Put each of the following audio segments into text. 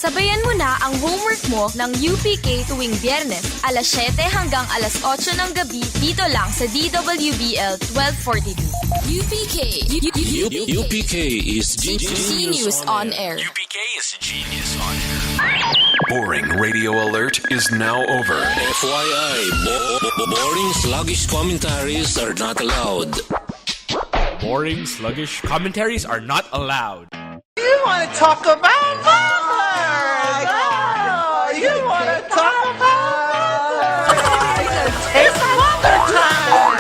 Sabayan mo na ang homework mo ng UPK tuwing Biyernes, alas 7 hanggang alas 8 ng gabi dito lang sa DWBL 1242. UPK. UPK is Genius on air. UPK is genius on air. Boring radio alert is now over. FYI, boring sluggish commentaries are not allowed. Boring, sluggish commentaries are not allowed. You want to talk about mothers? Oh, you want to talk about mothers? It's mother time!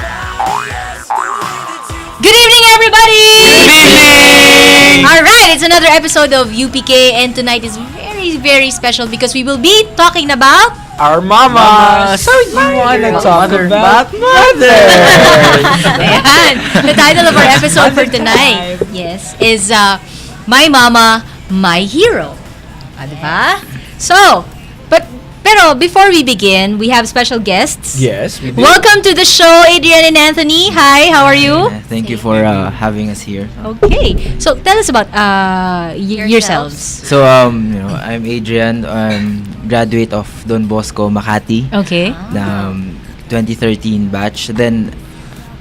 Good evening, everybody! Good evening! Alright, it's another episode of UPK, and tonight is very, very special because we will be talking about Our mama! So you want to talk about mothers? Ayan. The title of our episode for tonight, yes, is My Mama, My Hero. Diba? So, pero before we begin, we have special guests. Yes, we do. Welcome to the show, Adrian and Anthony. Hi, how are you? Thank you for having us here. Okay. So, tell us about yourselves. So, I'm Adrian, graduate of Don Bosco, Makati, Okay. 2013 batch. Then,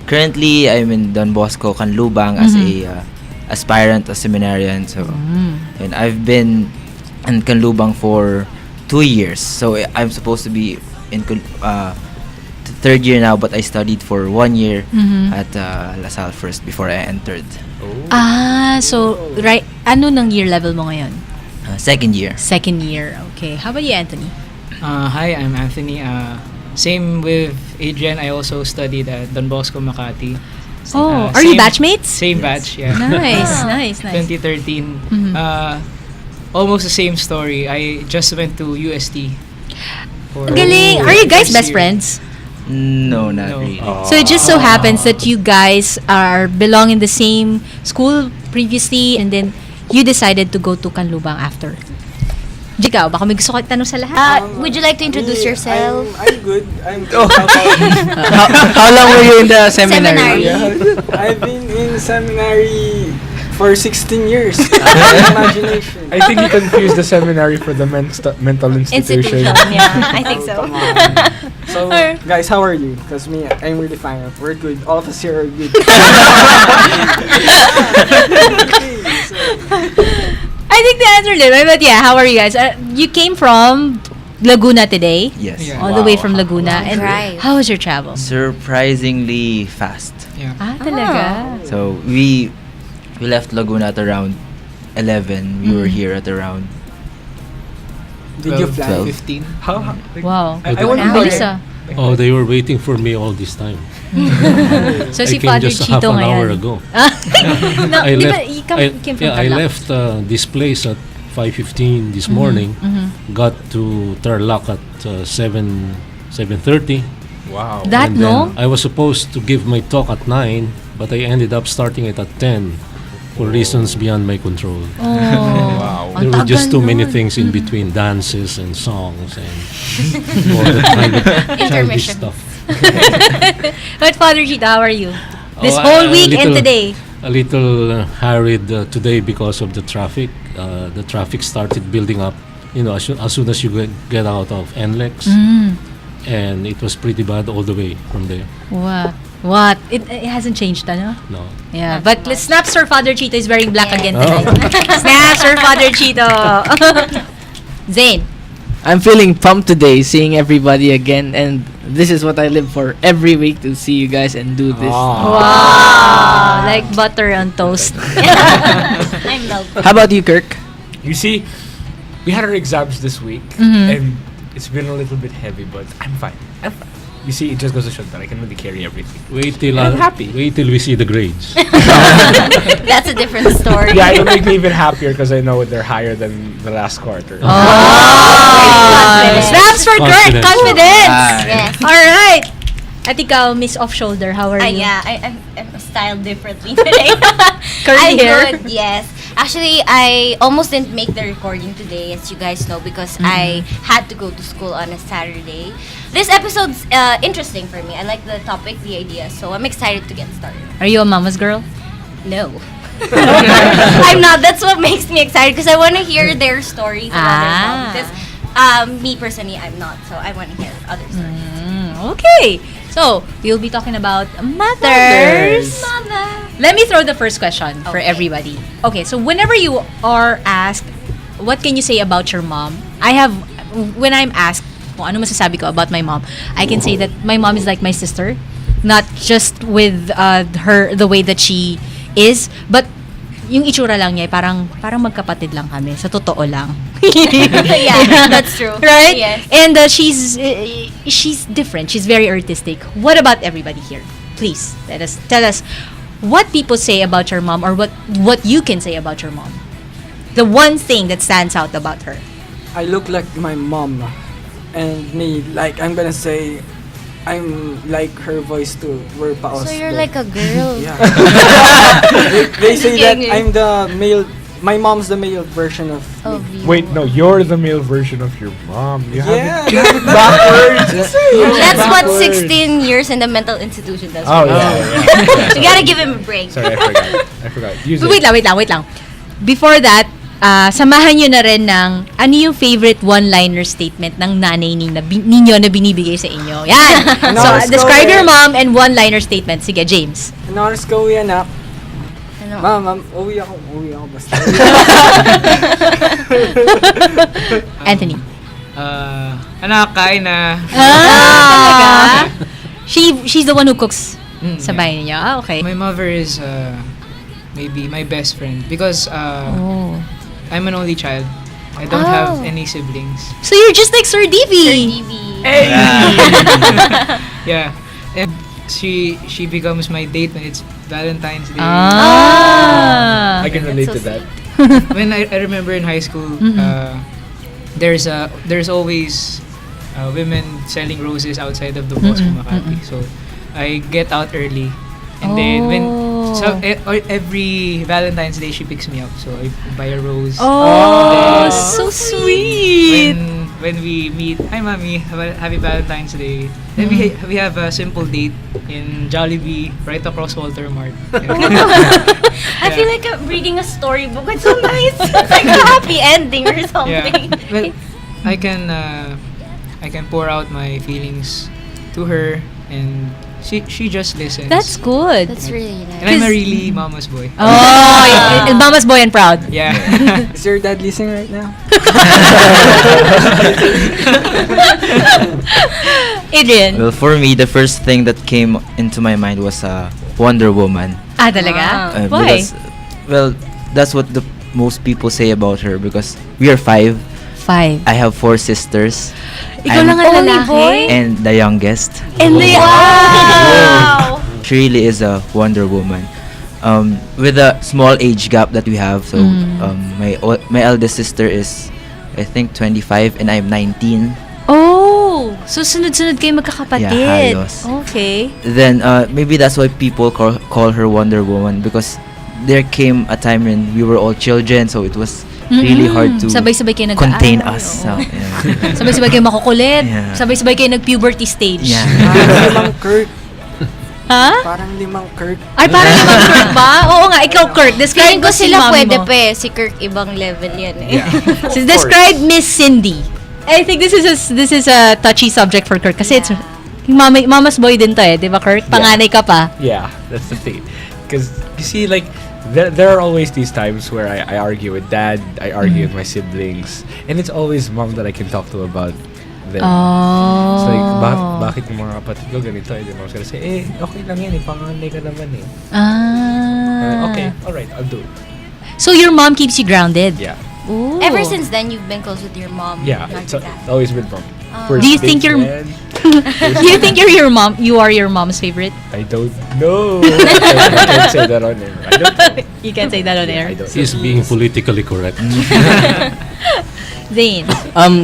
currently, I'm in Don Bosco, Canlubang as a aspirant, a seminarian. So, and I've been in Canlubang for 2 years. So, I'm supposed to be in third year now, but I studied for 1 year at LaSalle first before I entered. So, right, ano nang year level mo ngayon? Second year. Second year, okay. How about you, Anthony? Hi, I'm Anthony. Same with Adrian. I also studied at Don Bosco, Makati. Are you batchmates? Same batch, yeah. Nice. 2013. Almost the same story. I just went to UST. Galing! Are you guys best friends? No, not really. So it just so happens that you guys belong in the same school previously, and then you decided to go to Canlubang after. Ikaw, baka may gusto ko itanong sa lahat. Would you like to introduce yourself? I'm good. How long were you in the seminary? I've been in seminary for 16 years. Imagination. I think he confused the seminary for the mental institution. Yeah, I think so. So, guys, how are you? Because me, I'm really fine. We're good. All of us here are good. I think the answer is, but yeah, how are you guys? You came from Laguna today? Yes. Yeah. All the way from Laguna. And Right. how was your travel? Surprisingly fast. Yeah. Talaga? So we left Laguna at around 11. We were here at around Did you fly? 12. 15. How? Wow. I Ang want to bilis ah. Oh, they were waiting for me all this time. So I si came Father just Chito half an hour ngayon. ago. No, I di ba, left. you came from I Tarlac. left this place at 5:15 this morning. Got to Tarlac at 7:30. Wow. That And then long? I was supposed to give my talk at 9, but I ended up starting it at 10 for reasons beyond my control. Oh. Wow. There were just too many nun. things in between, dances and songs and all the childish stuff. But Father Chito, how are you? This Oh, whole a week and little- today. A little harried today because of the traffic. The traffic started building up, as soon as you get out of NLEX. And it was pretty bad all the way from there. What? It hasn't changed, ano? No. Yeah, but Snaps Sir Father Chito is wearing black again Oh. tonight. Snaps Sir Father Chito. Zane. I'm feeling pumped today, seeing everybody again, and this is what I live for every week, to see you guys and do this. Wow. Like butter on toast. I'm melted. How about you, Kirk? You see, we had our exams this week, and it's been a little bit heavy, but I'm fine. You see, it just goes to show that I can really carry everything. Wait till I'm happy. Wait till we see the grades. That's a different story. Yeah, it'll make me even happier because I know they're higher than the last quarter. Snaps for Kirk. Confidence. Confidence. Yes. All right. At ikaw, Miss Off Shoulder, how are you? Yeah, I'm styled differently today. Curly I'm hair? good, yes. Actually, I almost didn't make the recording today, as you guys know, because I had to go to school on a Saturday. This episode's interesting for me. I like the topic, the idea, so I'm excited to get started. Are you a mama's girl? No. I'm not. That's what makes me excited because I want to hear their stories about their mom. Because me personally, I'm not. So I want to hear other stories. Okay. So, we'll be talking about mothers. Let me throw the first question for everybody. Okay, so whenever you are asked, what can you say about your mom? When I'm asked, kung ano masasabi ko about my mom, I can say that my mom is like my sister. Not just with the way that she is, but yung itsura lang niya, parang magkapatid lang kami. Sa totoo lang. Yeah, that's true. Right? Yes. And she's different. She's very artistic. What about everybody here? Please, tell us what people say about your mom or what you can say about your mom. The one thing that stands out about her. I look like my mom, and I'm gonna say, I'm like her voice too. We're paos. So you're like a girl. Yeah. they say that I'm the male. My mom's the male version of me. Wait, no, you're the male version of your mom. You have it backwards. That's what 16 years in the mental institution does. Oh, yeah. You gotta give him a break. Sorry, I forgot. Use Wait lang. Before that, samahan nyo na rin ng ano yung favorite one-liner statement ng nanay ninyo na binibigay sa inyo. Yan! So, describe your mom and one-liner statement. Sige, James. Anoras ko uwi, anak. Ma'am, uwi ako basta. Anthony. Anak, kain na. Talaga? She's the one who cooks sa bahay niya. Okay. My mother is maybe my best friend because I'm an only child. I don't have any siblings. So you're just like Sir Divi. Hey! Yeah. And she becomes my date when it's Valentine's Day. I can relate to that. When I remember in high school, there's always women selling roses outside of the Bosco Makati. So I get out early, and then every Valentine's Day she picks me up. So I buy a rose. Oh, so sweet. When we meet, hi mommy, happy Valentine's Day. Then we have a simple date in Jollibee, right across Walter Mart. I feel like I'm reading a storybook. It's so nice. It's like a happy ending or something. Yeah. Well, I can pour out my feelings to her, and she just listens. That's good. That's really nice. And I'm a really mama's boy. Oh, mama's boy and proud. Yeah. Is your dad listening right now? Adrian. Well, for me, the first thing that came into my mind was Wonder Woman. Talaga? Why? Because, well, that's what the most people say about her because we are 5. I have 4 sisters. Ikaw lang ang lalaki? And the youngest. And wow! She really is a Wonder Woman. With a small age gap that we have, so my eldest sister is, I think, 25 and I'm 19. Oh, so sunod-sunod kayo magkakapatid. Yeah, halos. Okay. Then maybe that's why people call her Wonder Woman because there came a time when we were all children, so it was really hard to sabay-sabay kayo contain us. So, sabay-sabay kayo makukulit. Sabay-sabay kayo nag-puberty stage. Yeah. Limang Kirk. Ha? Parang limang Kirk. Ay, parang limang Kirk ba? Oo nga, ikaw Kirk. Describe ko si sila mami pwede mo. pa eh. Si Kirk ibang level yan eh. So describe Miss Cindy. I think this is a touchy subject for Kirk kasi it's mama's boy din to eh, 'di ba Kirk? Panganay ka pa. Yeah, that's the thing. Because you see, like there are always these times where I argue with dad, I argue with my siblings, and it's always mom that I can talk to about them. Oh. So like, bakit yung mga kapatid ko ganito? And mom's gonna say, okay lang yan, panganay ka naman eh. Okay, alright, I'll do it. So your mom keeps you grounded. Yeah. Ooh. Ever since then, you've been close with your mom. Yeah, not it's your dad. always been mom. Do you think you're do you think you are your mom's favorite? I don't know. I can't say that on air. I don't know. You can't say that on air. I don't He's being politically correct. Zane.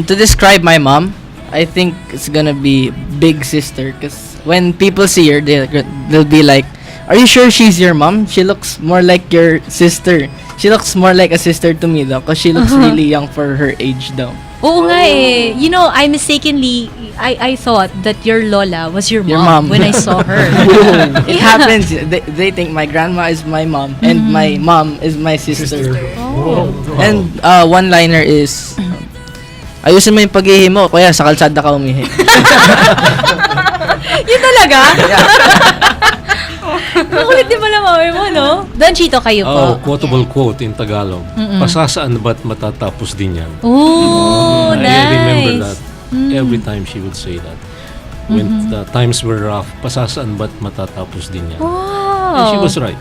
To describe my mom, I think it's gonna be big sister. Cause when people see her, they'll be like, are you sure she's your mom? She looks more like your sister. She looks more like a sister to me though, because she looks really young for her age though. Oo nga eh. You know, I mistakenly, I thought that your lola was your mom, when I saw her. It happens. They think my grandma is my mom and my mom is my sister. Oh. And one-liner is, ayusin mo yung pag-ihi mo, kuya, sa kalsada ka umihi. Yun talaga? Makulit din pala mami mo, no? Don Chito, kayo po. Quotable quote in Tagalog. Pasasaan ba't matatapos din yan? Oh, I nice. remember that. Every time she would say that. When the times were rough, pasasaan ba't matatapos din yan? Wow. And she was right.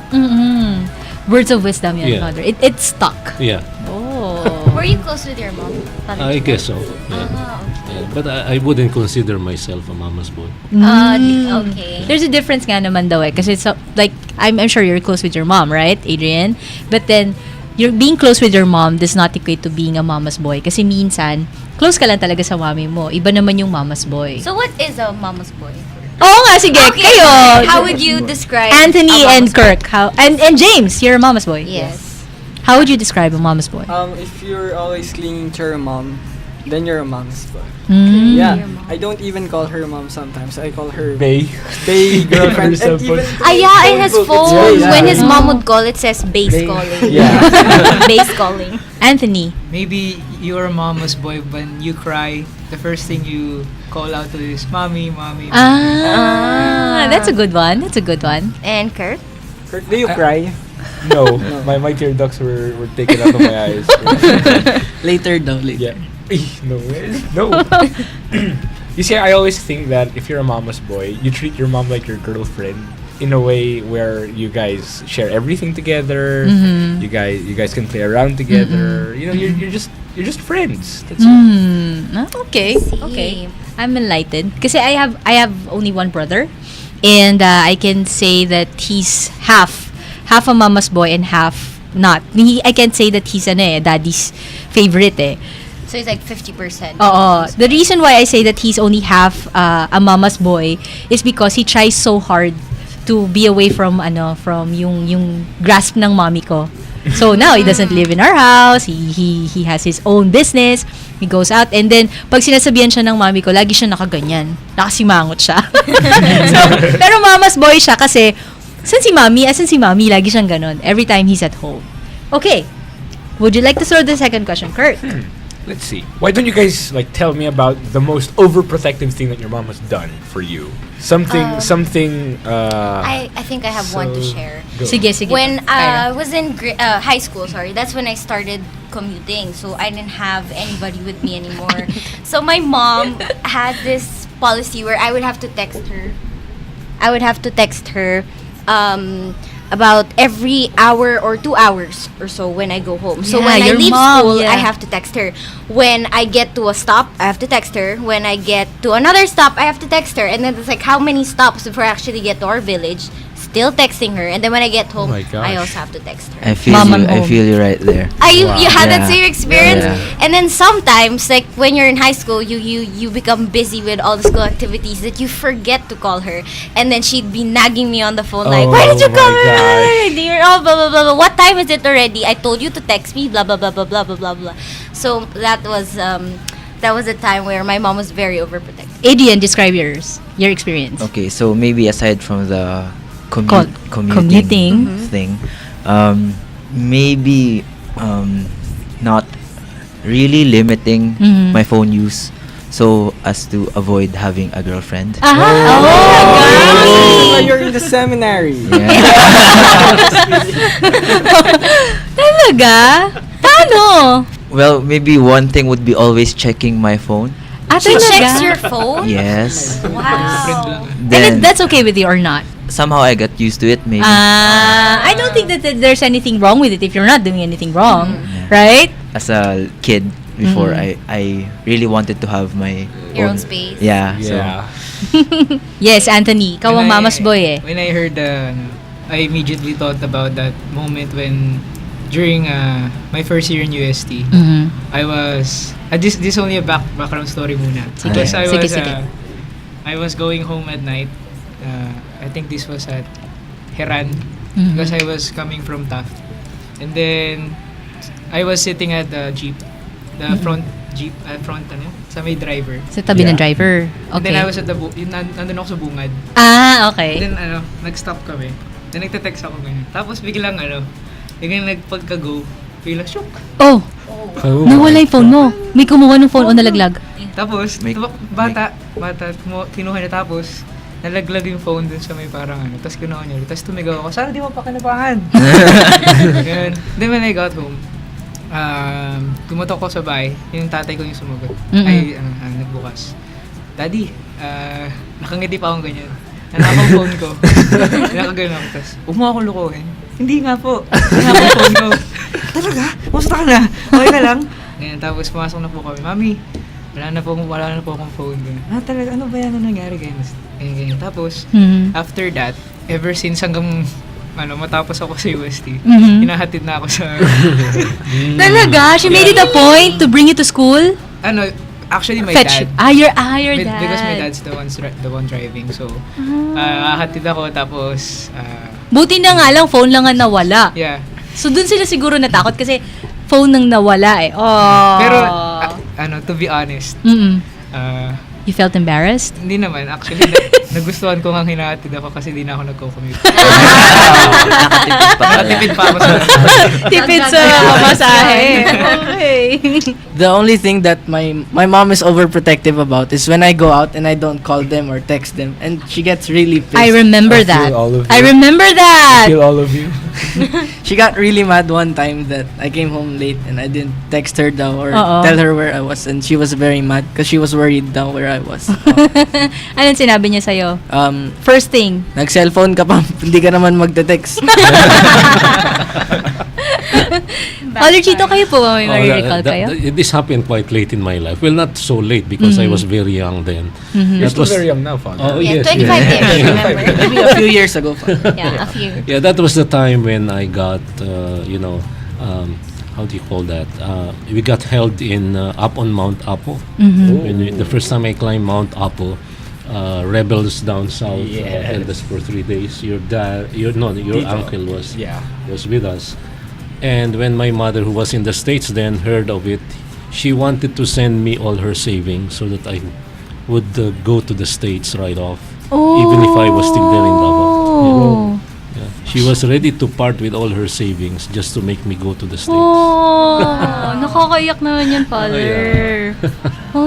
Words of wisdom yan, Yeah. Father. It stuck. Yeah. Oh. Were you close with your mom? I guess so. Yeah. Yeah. But I wouldn't consider myself a mama's boy. Okay. There's a difference nga naman daw eh. Kasi it's like, I'm sure you're close with your mom, right, Adrian? But then, you're being close with your mom does not equate to being a mama's boy. Kasi minsan, close ka lang talaga sa mami mo. Iba naman yung mama's boy. So what is a mama's boy? Oo nga, sige. Kayo. How would you describe Anthony a and mama's Kirk. How and James, you're a mama's boy. Yes. How would you describe a mama's boy? If you're always clinging to your mom, then you're a mom's boy. Mm. Yeah, I don't even call her mom sometimes. I call her Bay. girlfriend. And even Yeah, in his book, phone, it's when Bay. his mom would call, it says base calling. Yeah. Base calling. Anthony. Maybe you're a mama's boy when you cry. The first thing you call out to is mommy, mommy. That's a good one. That's a good one. And Kurt? Kurt, do you cry? No, my tear ducts were taken out of my eyes. Later though, later. Yeah. No. You see, I always think that if you're a mama's boy, you treat your mom like your girlfriend in a way where you guys share everything together. You guys can play around together. You know, you're just friends. That's it. Okay. Okay. I'm enlightened. Kasi I have only one brother, and I can say that he's half a mama's boy and half not. I can say that he's daddy's favorite eh. So it's like 50%. Oo. The reason why I say that he's only half a mama's boy is because he tries so hard to be away from yung grasp ng mommy ko. So now he doesn't live in our house. He has his own business. He goes out, and then pag sinasabihan siya ng mommy ko, lagi siya nakaganyan. Nakasimangot siya. So, pero mama's boy siya kasi asan si mommy, lagi siyang ganon every time he's at home. Okay. Would you like to throw the second question, Kurt? Let's see. Why don't you guys tell me about the most overprotective thing that your mom has done for you? Something. I think I have one to share. Go. Sige. When Kyra. I was in high school, that's when I started commuting. So I didn't have anybody with me anymore. So my mom had this policy where I would have to text her about every hour or 2 hours or so when I go home. So Yeah, when I your leave mom, school, yeah. I have to text her. When I get to a stop, I have to text her. When I get to another stop, I have to text her. And then it's like how many stops before I actually get to our village? Still texting her. And then when I get home, my gosh. I also have to text her. I feel Mom you. and I home. feel you right there. You had that Yeah. same experience? Yeah. And then sometimes, like when you're in high school, you become busy with all the school activities that you forget to call her. And then she'd be nagging me on the phone like, why did you Oh call my her? Dear, oh, blah, blah, blah, blah. What time is it already? I told you to text me, blah, blah, blah, blah, blah, blah, blah, blah. So that was a time where my mom was very overprotective. Adrian, describe your experience. Okay, so maybe aside from the commuting. thing, maybe not really limiting my phone use so as to avoid having a girlfriend. Oh, you're in the seminary. Talaga? Paano? Well, maybe one thing would be always checking my phone. She Talaga? checks your phone? Yes. Wow. Then That's okay with you or not? somehow I got used to it, maybe. I don't think that there's anything wrong with it if you're not doing anything wrong, right? As a kid before, I really wanted to have my Your own space. Yeah. Yeah. Yes, Anthony, ikaw ang mama's boy eh. When I heard, I immediately thought about that moment when, during my first year in UST, I was, this is only a background story muna. Because Sige. I was going home at night. I think this was at Heran because I was coming from Taft. And then, I was sitting at the jeep, the front jeep, front sa may driver. Sa tabi ng driver. And then Okay. I was at the, nandun ako sa bungad. Okay. And then, nag-stop kami. Then nagte-text ako ganyan. Tapos biglang, biglang nagpagka-go, biglang, shook. Oh, nawala yung phone mo. May kumuha ng phone o nalaglag. Tapos, bata, kinuha niya tapos, nalaglag yung phone dun sa may parang tapos kinuha niya. Tapos tumigaw ako, sana di mo pakinabangan. Ganun. Then when I got home, tumatok ko sa bahay, yung tatay ko yung sumagot. Ay, nagbukas. Daddy, nakangiti pa akong ganyan. Nanakang phone ko. Nakagano ako. Tapos, huwag mo ako lukuhin. Hindi nga po. Nanakang phone ko. Talaga? Musta ka na? Okay ka lang? Ganyan, tapos pumasok na po kami. Mami, wala na po akong phone. Talaga, ano ba yan? Ano nangyari? Ganyan. Tapos, after that, ever since hanggang matapos ako sa UST, hinahatid na ako sa... Talaga? She made it a point to bring you to school? Actually, my Fetch. dad. Your dad. Because my dad's the one driving. So, hatid ako, tapos... Buti na nga lang, phone lang ang nawala. Yeah. So, dun sila siguro natakot kasi phone nang nawala eh. Oh. Pero, to be honest, you felt embarrassed? hindi naman. Actually, nagustuhan ko nga hinahatid ako kasi di na ako nagko-commute. Nakatipid pa ako sa... Tipid sa pamasahe. Okay. The only thing that my mom is overprotective about is when I go out and I don't call them or text them, and she gets really pissed. I remember that. I remember that. I feel all of you. She got really mad one time that I came home late and I didn't text her daw or Oo. tell her where I was, and she was very mad because she was worried daw where I was. Anong sinabi niya sa'yo? First thing. Nag-cellphone ka pa, hindi ka naman magte-text. Father Chito, kayo po ba may recall kayo? This happened quite late in my life. Well, not so late because I was very young then. You're still very young now, Father. Oh, Yeah, yes, 25 yes. years, remember? Maybe a few years ago. Yeah, a few. Yeah, that was the time when I got, how do you call that? We got held in up on Mount Apo. The first time I climbed Mount Apo, rebels down south held us for 3 days. Your uncle was with us. And when my mother, who was in the States then, heard of it, she wanted to send me all her savings so that I would go to the States right off, even if I was still there in Davao. Yeah. She was ready to part with all her savings just to make me go to the States. Nakakaiyak naman yan, Father.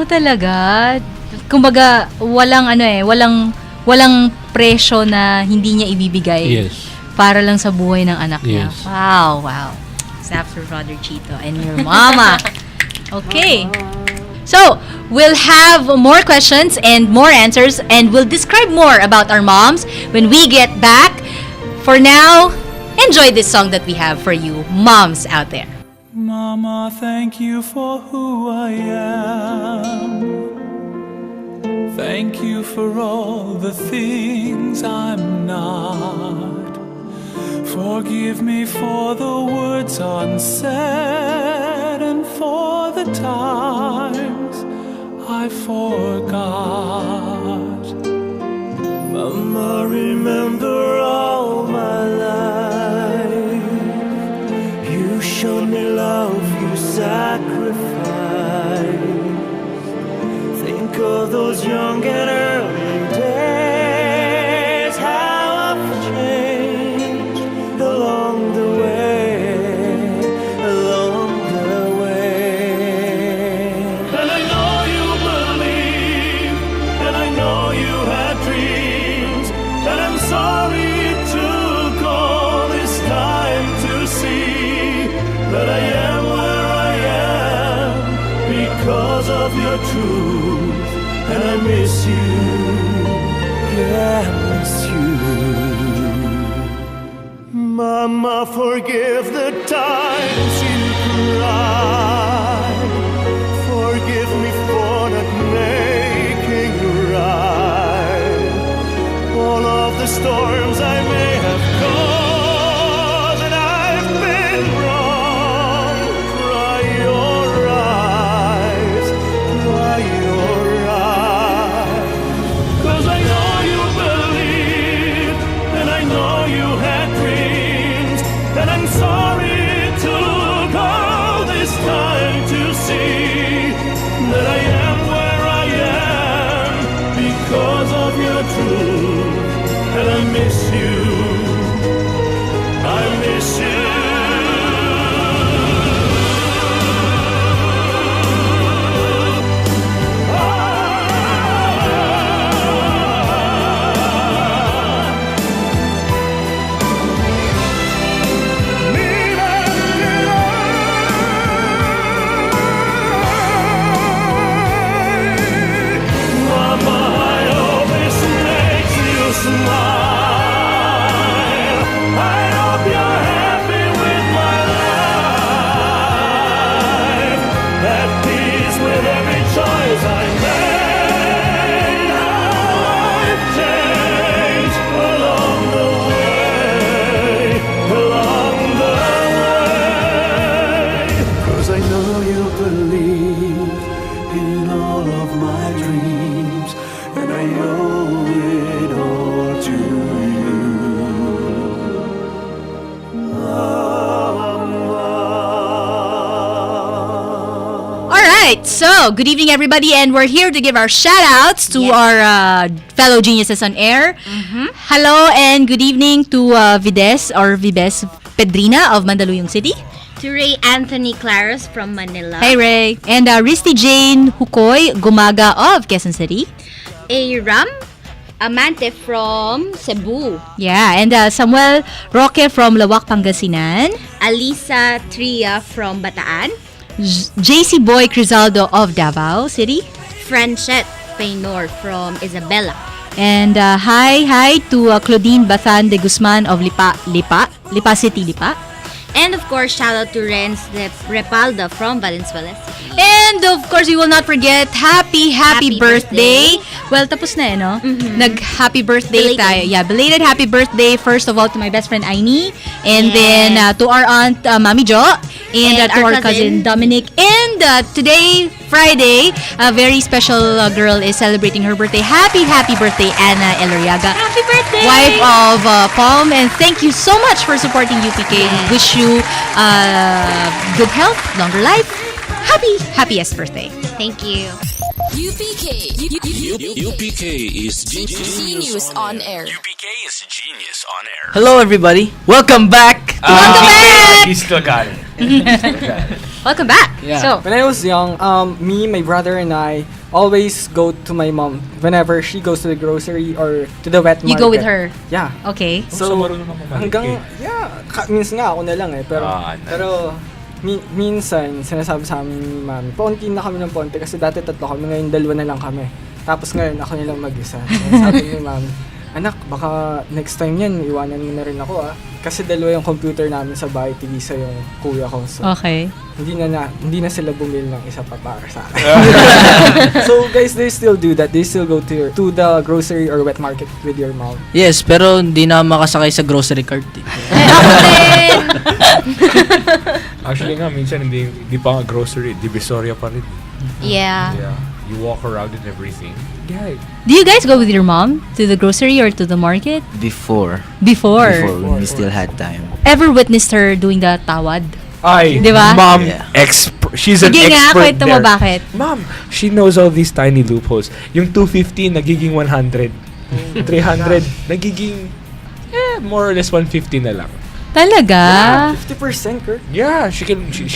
Talaga. Kumbaga, walang presyo na hindi niya ibibigay. Yes. Para lang sa buhay ng anak niya. Yes. Wow. Snaps for Father Chito and your mama. Okay. So, we'll have more questions and more answers, and we'll describe more about our moms when we get back. For now, enjoy this song that we have for you, moms out there. Mama, thank you for who I am. Thank you for all the things I'm not. Forgive me for the words unsaid and for the times I forgot. Mama, remember all my life. You showed me love, you sacrificed. Think of those young and early days, how I've changed along the way, along the way. And I know you believe, and I know you had dreams, and I'm sorry it took all this time to see that I am where I am because of your truth, and I miss you, yeah, I miss you. Mama, forgive the times you cried. Forgive me for not making right all of the storms I may have caused, and I've been wrong. Dry your eyes, dry your eyes, 'cause I know you believe, and I know you have. at peace with every choice I made. I've changed along the way, along the way. 'Cause I know you believe in all of my dreams, and I owe it all to you. Alright, so good evening everybody, and we're here to give our shout outs to our fellow geniuses on air. Hello and good evening to Vides or Vibes Pedrina of Mandaluyong City. To Ray Anthony Claros from Manila. Hi Ray. And Risty Jane Hukoy Gumaga of Quezon City. A Ram Amante from Cebu. Yeah, and Samuel Roque from Lawak, Pangasinan. Alisa Tria from Bataan. JC Boy Crizaldo of Davao City. Franchette Paynor from Isabela. And hi to Claudine Bathan de Guzman of Lipa City, Lipa. And of course, shout out to Renz Repalda from Valenzuela. And of course, we will not forget happy birthday. Well, tapos na no? Nag-happy birthday Belated. tayo. Yeah, belated happy birthday first of all to my best friend Aini. And then to our aunt Mami Jo. And, to our cousin Dominic. And today, Friday, a very special girl is celebrating her birthday. Happy birthday, Anna Eloriaga. Happy birthday! Wife of Palm. And thank you so much for supporting UPK. Wish you good health, longer life. Happiest birthday. Thank you. UPK. UPK is Genius on air. UPK is genius on air. Hello, everybody. Welcome back. Welcome back! He still got it. Welcome back. Yeah. So, When I was young, me, my brother, and I always go to my mom whenever she goes to the grocery or to the wet market. you go with her. Yeah. Okay. So, marunong ka mamalengke. minsan nga ako na lang eh. Pero, Nice. pero minsan, sinasabi sa amin ni mami, paunti na kami ng paunti kasi dati 3 kami, ngayon 2 na lang kami. Tapos ngayon, ako nilang mag-isa. Sabi ni mami, anak, baka next time yan, iwanan mo na rin ako Kasi 2 yung computer namin sa bahay, tigisa yung kuya ko. So, Okay. hindi na sila bumili ng isa pa para sa akin. So guys, they still do that. They still go to the grocery or wet market with your mom. Yes, pero hindi na makasakay sa grocery cart. Actually nga, minsan hindi pa nga grocery, divisoria pa rin. Yeah. Yeah. You walk around and everything. Yeah. Do you guys go with your mom to the grocery or to the market? Before Before. when we still had time. Ever witnessed her doing the tawad? Ay, Di ba? mom, Yeah. she's an Sige nga, expert kwento mo there. bakit? Mom, she knows all these tiny loopholes. Yung 250 nagiging 100. 300 nagiging more or less 150 na lang. Talaga? 50%, Kurt. Yeah, she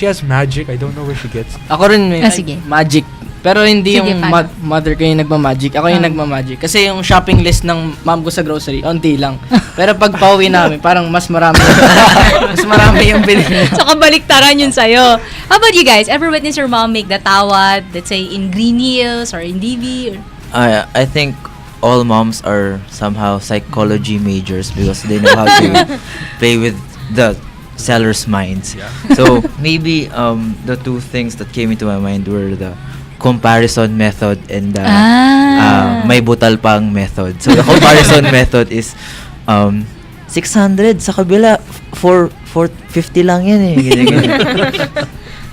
has magic. I don't know where she gets. Ako rin may Sige. magic. Pero hindi Sige, yung paano? mother ko yung nagmamagic. Ako yung nagmamagic. Kasi yung shopping list ng mom ko sa grocery, onti lang. Pero pag pauwi namin, parang mas marami yung binili. So, kabaliktaran yun sa'yo. How about you guys? Ever witness your mom make the tawad, let's say, in Green Hills or in DV? Or... I think all moms are somehow psychology majors because they know how to play with the sellers' minds. Yeah. So maybe the two things that came into my mind were the comparison method and the may butal pang method. So the comparison method is 600 sa kabila 450 lang yan eh. Ganyan.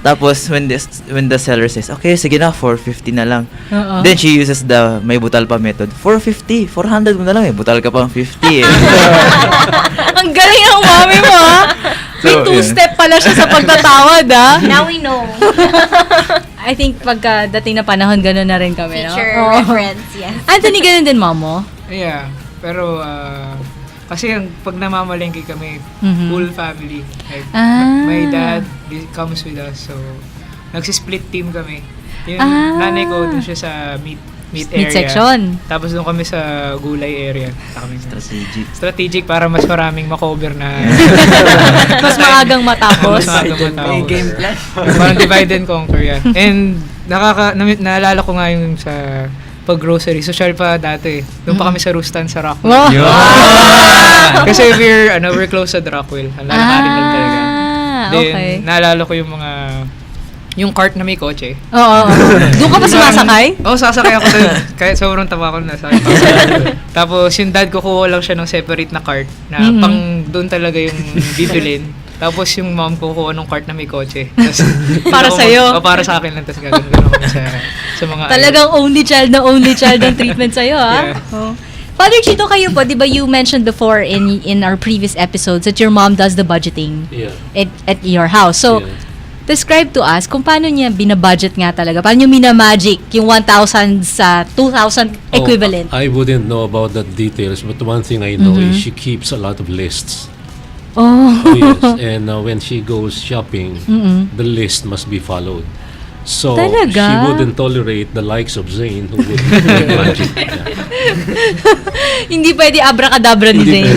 Tapos when the seller says, okay, sige na, 450 na lang. Then she uses the may butal pa method. 450, 400 mo na lang eh. Butal ka pang 50 eh. Ang galing ng mami mo, ha? May So, two-step pala siya sa pagtatawad, ha? Now we know. I think pagka dating na panahon, gano'n na rin kami, no? Teacher Oo. reference, yes. Anthony, gano'n din, mom mo? Yeah. Pero, kasi pag namamalengke kami, full family. Like, my dad comes with us. So, nagsisplit team kami. Yung nanay ko, dun siya sa meat area. section. Tapos doon kami sa gulay area. Strategic Para mas maraming makover na. Mas maagang matapos. May game plan. Parang divide and conquer yan. And naalala ko nga yung sa pag-grocery. Social pa dati. Doon pa kami sa Rustan sa Rockwell. Wow. Kasi we're close sa Rockwell. Lalakarin lang talaga. Okay. Then, naalala ko yung mga yung cart na may kotse. Oo. Doon ka ba sumasakay? Oo, sasakay ako doon. Kahit sobrang taba ko na. Tapos yung dad ko kuha lang siya ng separate na cart na pang doon talaga yung bibilin. Tapos yung mom ko kuha ng cart na may kotse. Tas, Para sa'yo? Para sa akin lang. Tapos gagawin kami sa mga Talagang only child ang treatment sa'yo, ha? Yeah. Oh. Father Chito, kayo po, di ba you mentioned before in our previous episodes that your mom does the budgeting at your house. So, describe to us kung paano niya binabudget nga talaga. Paano niya minamagic yung 1,000 sa 2,000 equivalent? I wouldn't know about the details, but one thing I know is she keeps a lot of lists. Oh. Yes, and when she goes shopping, the list must be followed. So Talaga? she wouldn't tolerate the likes of Zane who would magic. Hindi pwede abracadabra ni Zane.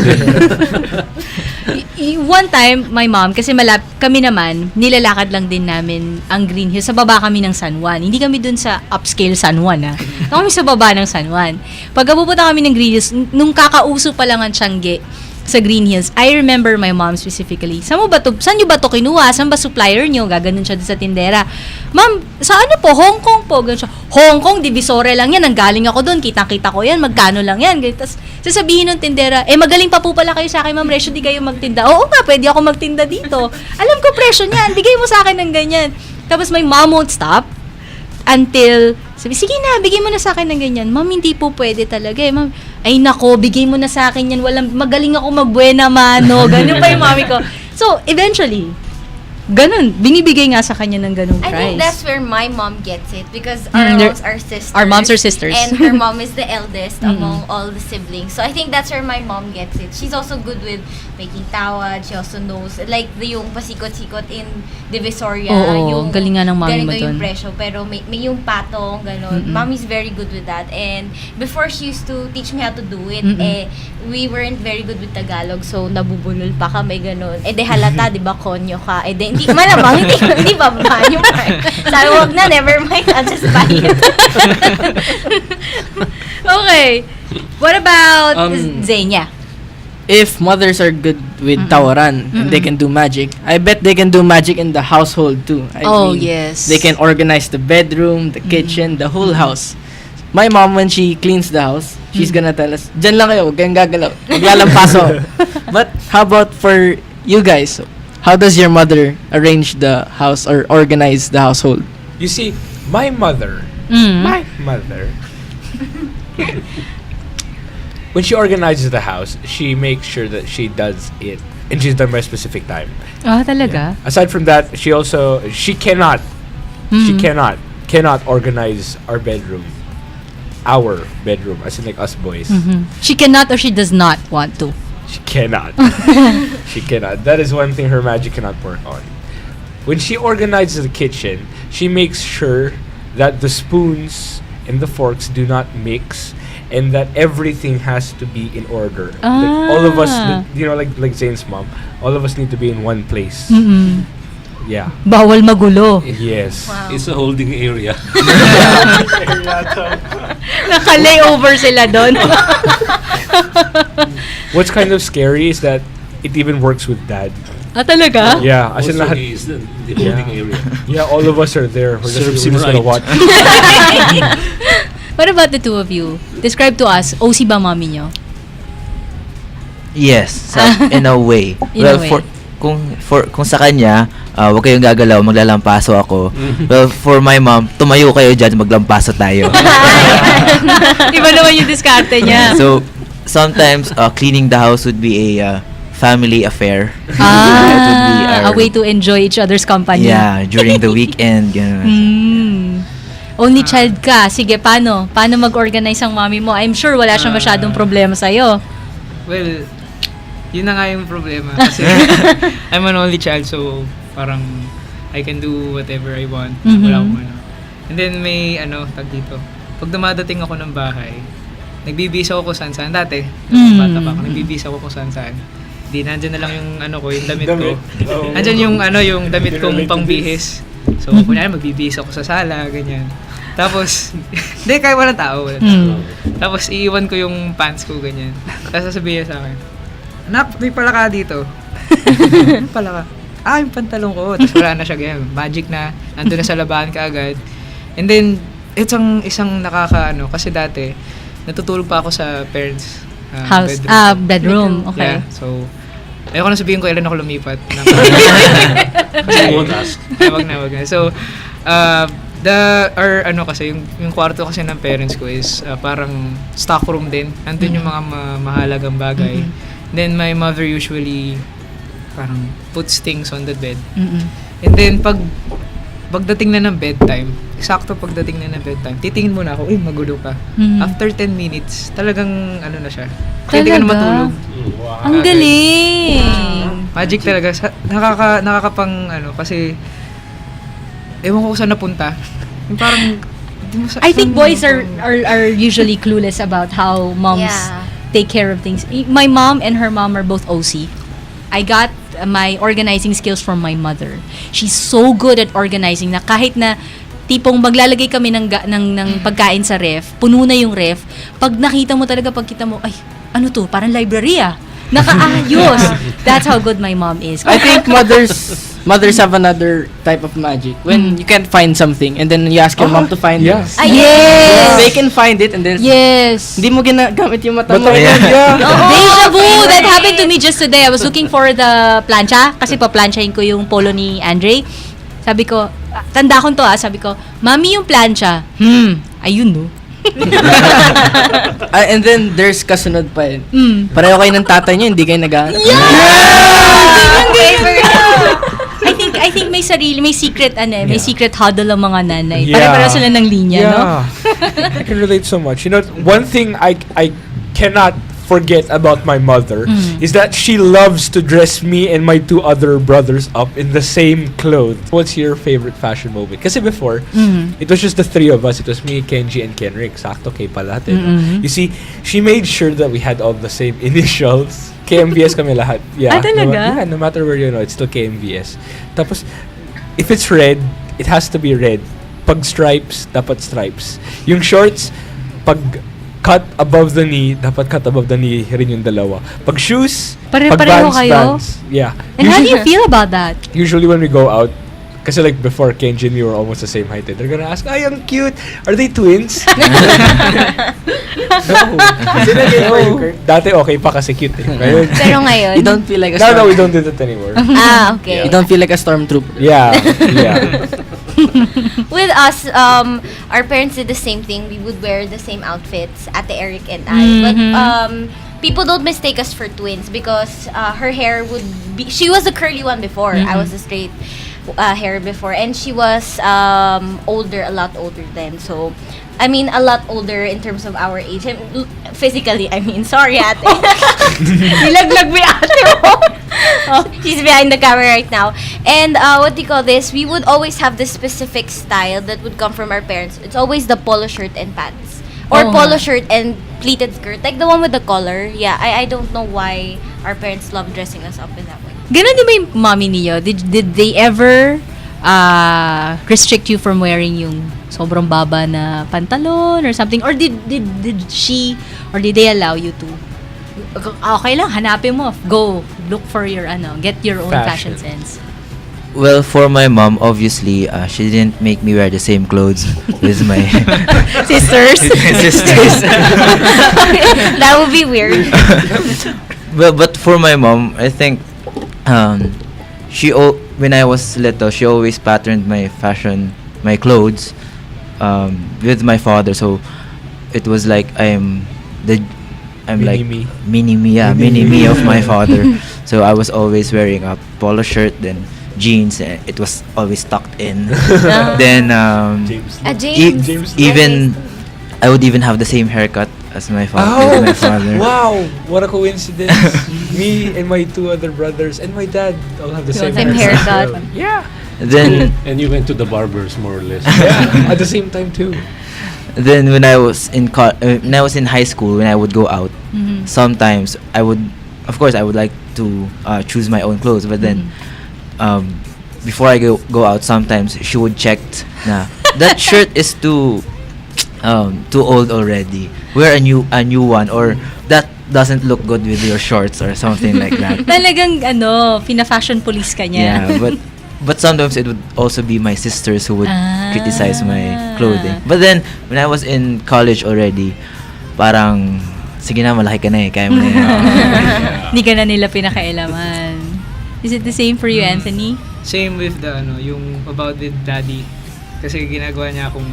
One time, my mom, kasi kami naman, nilalakad lang din namin ang Green Hills. Sa baba kami ng San Juan. Hindi kami dun sa upscale San Juan, ha. Kami sa baba ng San Juan. Pag pupunta kami ng Green Hills, nung kakauso pa lang ang Tiangge sa Green Hills, I remember my mom specifically. Saan nyo ba to kinuha? Saan ba supplier nyo? Gaganon siya doon sa tindera. Ma'am, sa ano po? Hong Kong po. Ganun siya. Hong Kong, Divisoria lang yan. Nanggaling ako doon. Kitang-kita ko yan. Magkano lang yan. Tapos, sasabihin ng tindera, magaling pa po pala kayo sa akin, ma'am. Presyo, di kayo magtinda. Oo nga, pwede ako magtinda dito. Alam ko presyo niyan. Bigay mo sa akin ng ganyan. Tapos, my mom won't stop until, sabi, sige na, bigay mo na sa akin ng ganyan. Ma'am, hindi po pwede talaga Ma'am, ay nako, bigay mo na sa akin yan. Magaling ako magbuena mano. Ganun pa yung mami ko. So, eventually, ganun. Binibigay nga sa kanya ng ganung price. I think that's where my mom gets it because our moms are sisters. Our moms are sisters. And her mom is the eldest among all the siblings. So I think that's where my mom gets it. She's also good with making tawad. She also knows, like, yung pasikot-sikot in Divisoria. Oo, yung galing nga ng mami mo ganito yung dun. presyo. Pero may yung patong, gano'n. Mommy's very good with that. And before she used to teach me how to do it, we weren't very good with Tagalog. So nabubulol pa kami, gano'n. De halata, di ba, konyo ka. Hindi, malamang, hindi ba yung part. Sabi, wag na, never mind, I'll just buy it. Okay. What about Zenia? If mothers are good with tawaran and they can do magic, I bet they can do magic in the household too. I mean, Yes. they can organize the bedroom, the kitchen, the whole house. My mom, when she cleans the house, she's gonna tell us, "Diyan lang kayo, huwag kayong gagalaw. Maglalampaso." But how about for you guys? How does your mother arrange the house or organize the household? You see, my mother, when she organizes the house, she makes sure that she does it, and she's done by a specific time. Talaga? Aside from that, she cannot organize our bedroom, as in like us boys. She cannot or she does not want to. She cannot. She cannot. That is one thing her magic cannot work on. When she organizes the kitchen, she makes sure that the spoons and the forks do not mix, and that everything has to be in order. Like all of us, like Zane's mom, all of us need to be in one place. Yeah. Bawal magulo. Yes. Wow. It's a holding area. Naka-layover sila doon. What's kind of scary is that it even works with dad. Talaga? Yeah, as in Also, lahat. he is the holding area. Yeah, all of us are there. We're Serves just him gonna right. watch. What about the two of you? Describe to us, OC ba mami nyo? Yes, in a way. In a way. Kung sa kanya, wag kayong gagalaw, maglalampaso ako. Well, for my mom, tumayo kayo dyan, maglampaso tayo. Iba naman yung diskarte niya. So, sometimes cleaning the house would be a family affair. It would be A way to enjoy each other's company. Yeah, during the weekend. Only child ka. Sige, paano? Paano mag-organize ang mami mo? I'm sure wala siyang masyadong problema sa'yo. Well, yun na nga yung problema. Kasi I'm an only child, so parang I can do whatever I want. Wala akong ano. And then may tag dito. Pag dumadating ako ng bahay, nagbibisa ako kung saan-saan. Dati, bata pa ako, nagbibisa ako kung saan-saan. Di, nandyan na lang yung yung damit ko. Nandyan yung yung damit kong pangbihis. So, kunyari, magbibisa ako sa sala, ganyan. Tapos, hindi, kahit walang tao. Tapos, iiwan ko yung pants ko, ganyan. Tapos, sasabihin sa akin, "Anak, may palaka dito." Palaka. yung pantalon ko. Tapos wala na siya, ganyan. Magic na, nandun na sa labahan ka agad. And then, isang nakakaano, kasi dati, natutulog pa ako sa parents' House, bedroom. Okay. Yeah, so, ayoko na sabihin ko ilan ako lumipat. Won't ask. Wag na. So, kasi yung kwarto kasi ng parents ko is parang stock room din. Andun yung mga mahalagang bagay. Then my mother usually parang puts things on the bed. And then pagdating na ng bedtime, eksakto pagdating na ng bedtime, titingin muna ako, magulo ka. After 10 minutes, talagang na siya. Pwede ka na matulog. Wow. Ang galing! Magic talaga. Nakakapang kasi ewan ko kung saan napunta. Yung parang I think boys are usually clueless about how moms take care of things. My mom and her mom are both OC. I got my organizing skills from my mother. She's so good at organizing na kahit na tipong maglalagay kami ng pagkain sa ref, puno na yung ref, pag nakita mo talaga, pagkita mo, ay, ano to, parang library nakaayos. That's how good my mom is. I think mothers have another type of magic. When you can't find something and then you ask your mom to find it. Yes! They can find it and then hindi mo ginagamit yung mata mo. Deja vu! That happened to me just today. I was looking for the plancha kasi pa-planchahin ko yung polo ni Andre. Sabi ko, tanda ko to sabi ko, Mami, yung plancha. Ayun no. And then there's kasunod pa yun. Pareho kayo ng tatay nyo, hindi kayo nag-aanap. I think may secret may secret huddle ang mga nanay. Pare-pareho sila ng linya, no? I can relate so much. You know, one thing I cannot forget about my mother is that she loves to dress me and my two other brothers up in the same clothes. What's your favorite fashion moment? Kasi before, it was just the three of us. It was me, Kenji, and Kenrick. Sakto kay palat. You see, she made sure that we had all the same initials. KMVS kami lahat. Yeah. Talaga? No matter where it's still KMVS. Tapos, if it's red, it has to be red. Pag stripes, dapat stripes. Yung shorts, pag cut above the knee, dapat cut above the knee rin yung dalawa. Pag shoes, pag bands. Yeah. And how do you feel about that? Usually when we go out, kasi like before, Kenji and me were almost the same height. They're gonna ask, ay, ang cute. Are they twins? No. Dati okay pa kasi cute Pero ngayon? You don't feel like a No, we don't do that anymore. Okay. You don't feel like a stormtrooper. Yeah. With us, our parents did the same thing. We would wear the same outfits, Ate Eric and I. But people don't mistake us for twins because her hair would be... She was the curly one before. I was the straight hair before. And she was a lot older then. So, I mean, a lot older in terms of our age. And physically, I mean. Sorry, Ate. Nilaglag mo yung ate mo. She's behind the camera right now. And what do you call this? We would always have this specific style that would come from our parents. It's always the polo shirt and pants. Or polo shirt and pleated skirt. Like the one with the collar. Yeah, I don't know why our parents love dressing us up in that way. Ganon din ba yung mommy niyo? Did they ever restrict you from wearing yung sobrang baba na pantalon or something? Or did she, or did they allow you to? Okay lang, hanapin mo. Go, look for your, get your own fashion sense. Well, for my mom, obviously, she didn't make me wear the same clothes with my sisters. That would be weird. But for my mom, I think when I was little, she always patterned my clothes with my father. So it was like I'm mini me of my father. So I was always wearing a polo shirt, then jeans. It was always tucked in. Then I would even have the same haircut as my father. Wow, what a coincidence. Me and my two other brothers and my dad all have the same haircut. Yeah. Then and you went to the barbers more or less. Yeah, at the same time too. Then when I was in high school, when I would go out, sometimes I would like to choose my own clothes, but then before I go out, sometimes she would check na that shirt is too old already. Wear a new one, or that doesn't look good with your shorts or something like that. Talagang fina-fashion police ka niya. Yeah, but sometimes it would also be my sisters who would criticize my clothing. But then when I was in college already, parang sige na, malaki ka na kaya mo na yan. Hindi ka na nila pinakailaman. Is it the same for you, Anthony? Same with yung about with daddy. Kasi ginagawa niya akong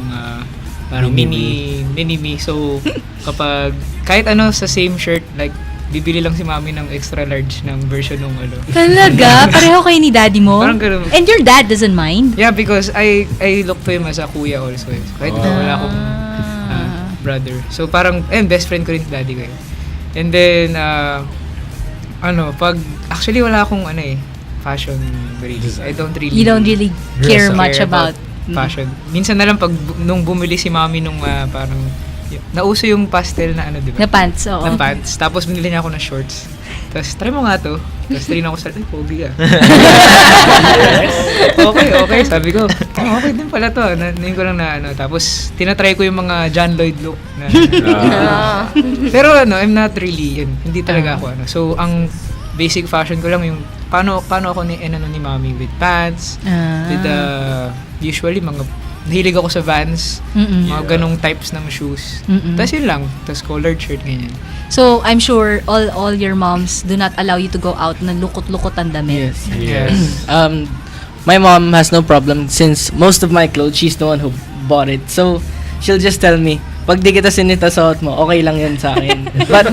parang mini me. So, kapag kahit sa same shirt, like, bibili lang si mami ng extra large ng version ng Talaga? Pareho kayo ni daddy mo? Parang ganun. And your dad doesn't mind? Yeah, because I look to him as a kuya also. Kahit wala akong brother. So, parang, best friend ko rin si daddy ko. And then, actually wala akong fashion really. You don't really care much about fashion. Minsan na lang nung bumili si mami nung parang nauso yung pastel na diba? Na pants, oo. Na pants. Tapos binili niya ako ng shorts. Tapos, try mo nga to. Tapos, try ako sa, pogi ah. Okay. Sabi ko, okay din pala to. Nahin ko lang na Tapos, tinatry ko yung mga John Lloyd look. Pero I'm not really, hindi talaga ako So, ang basic fashion ko lang yung, paano ako ni mami with pants, with usually nahilig ako sa Vans, mga ganong types ng shoes. Tapos yun lang. Tapos collared shirt, ganyan. So, I'm sure all your moms do not allow you to go out na lukot-lukot ang damit. Yes. My mom has no problem since most of my clothes, she's the one who bought it. So, she'll just tell me, pag di kita sinita suot mo, okay lang yun sa akin. But,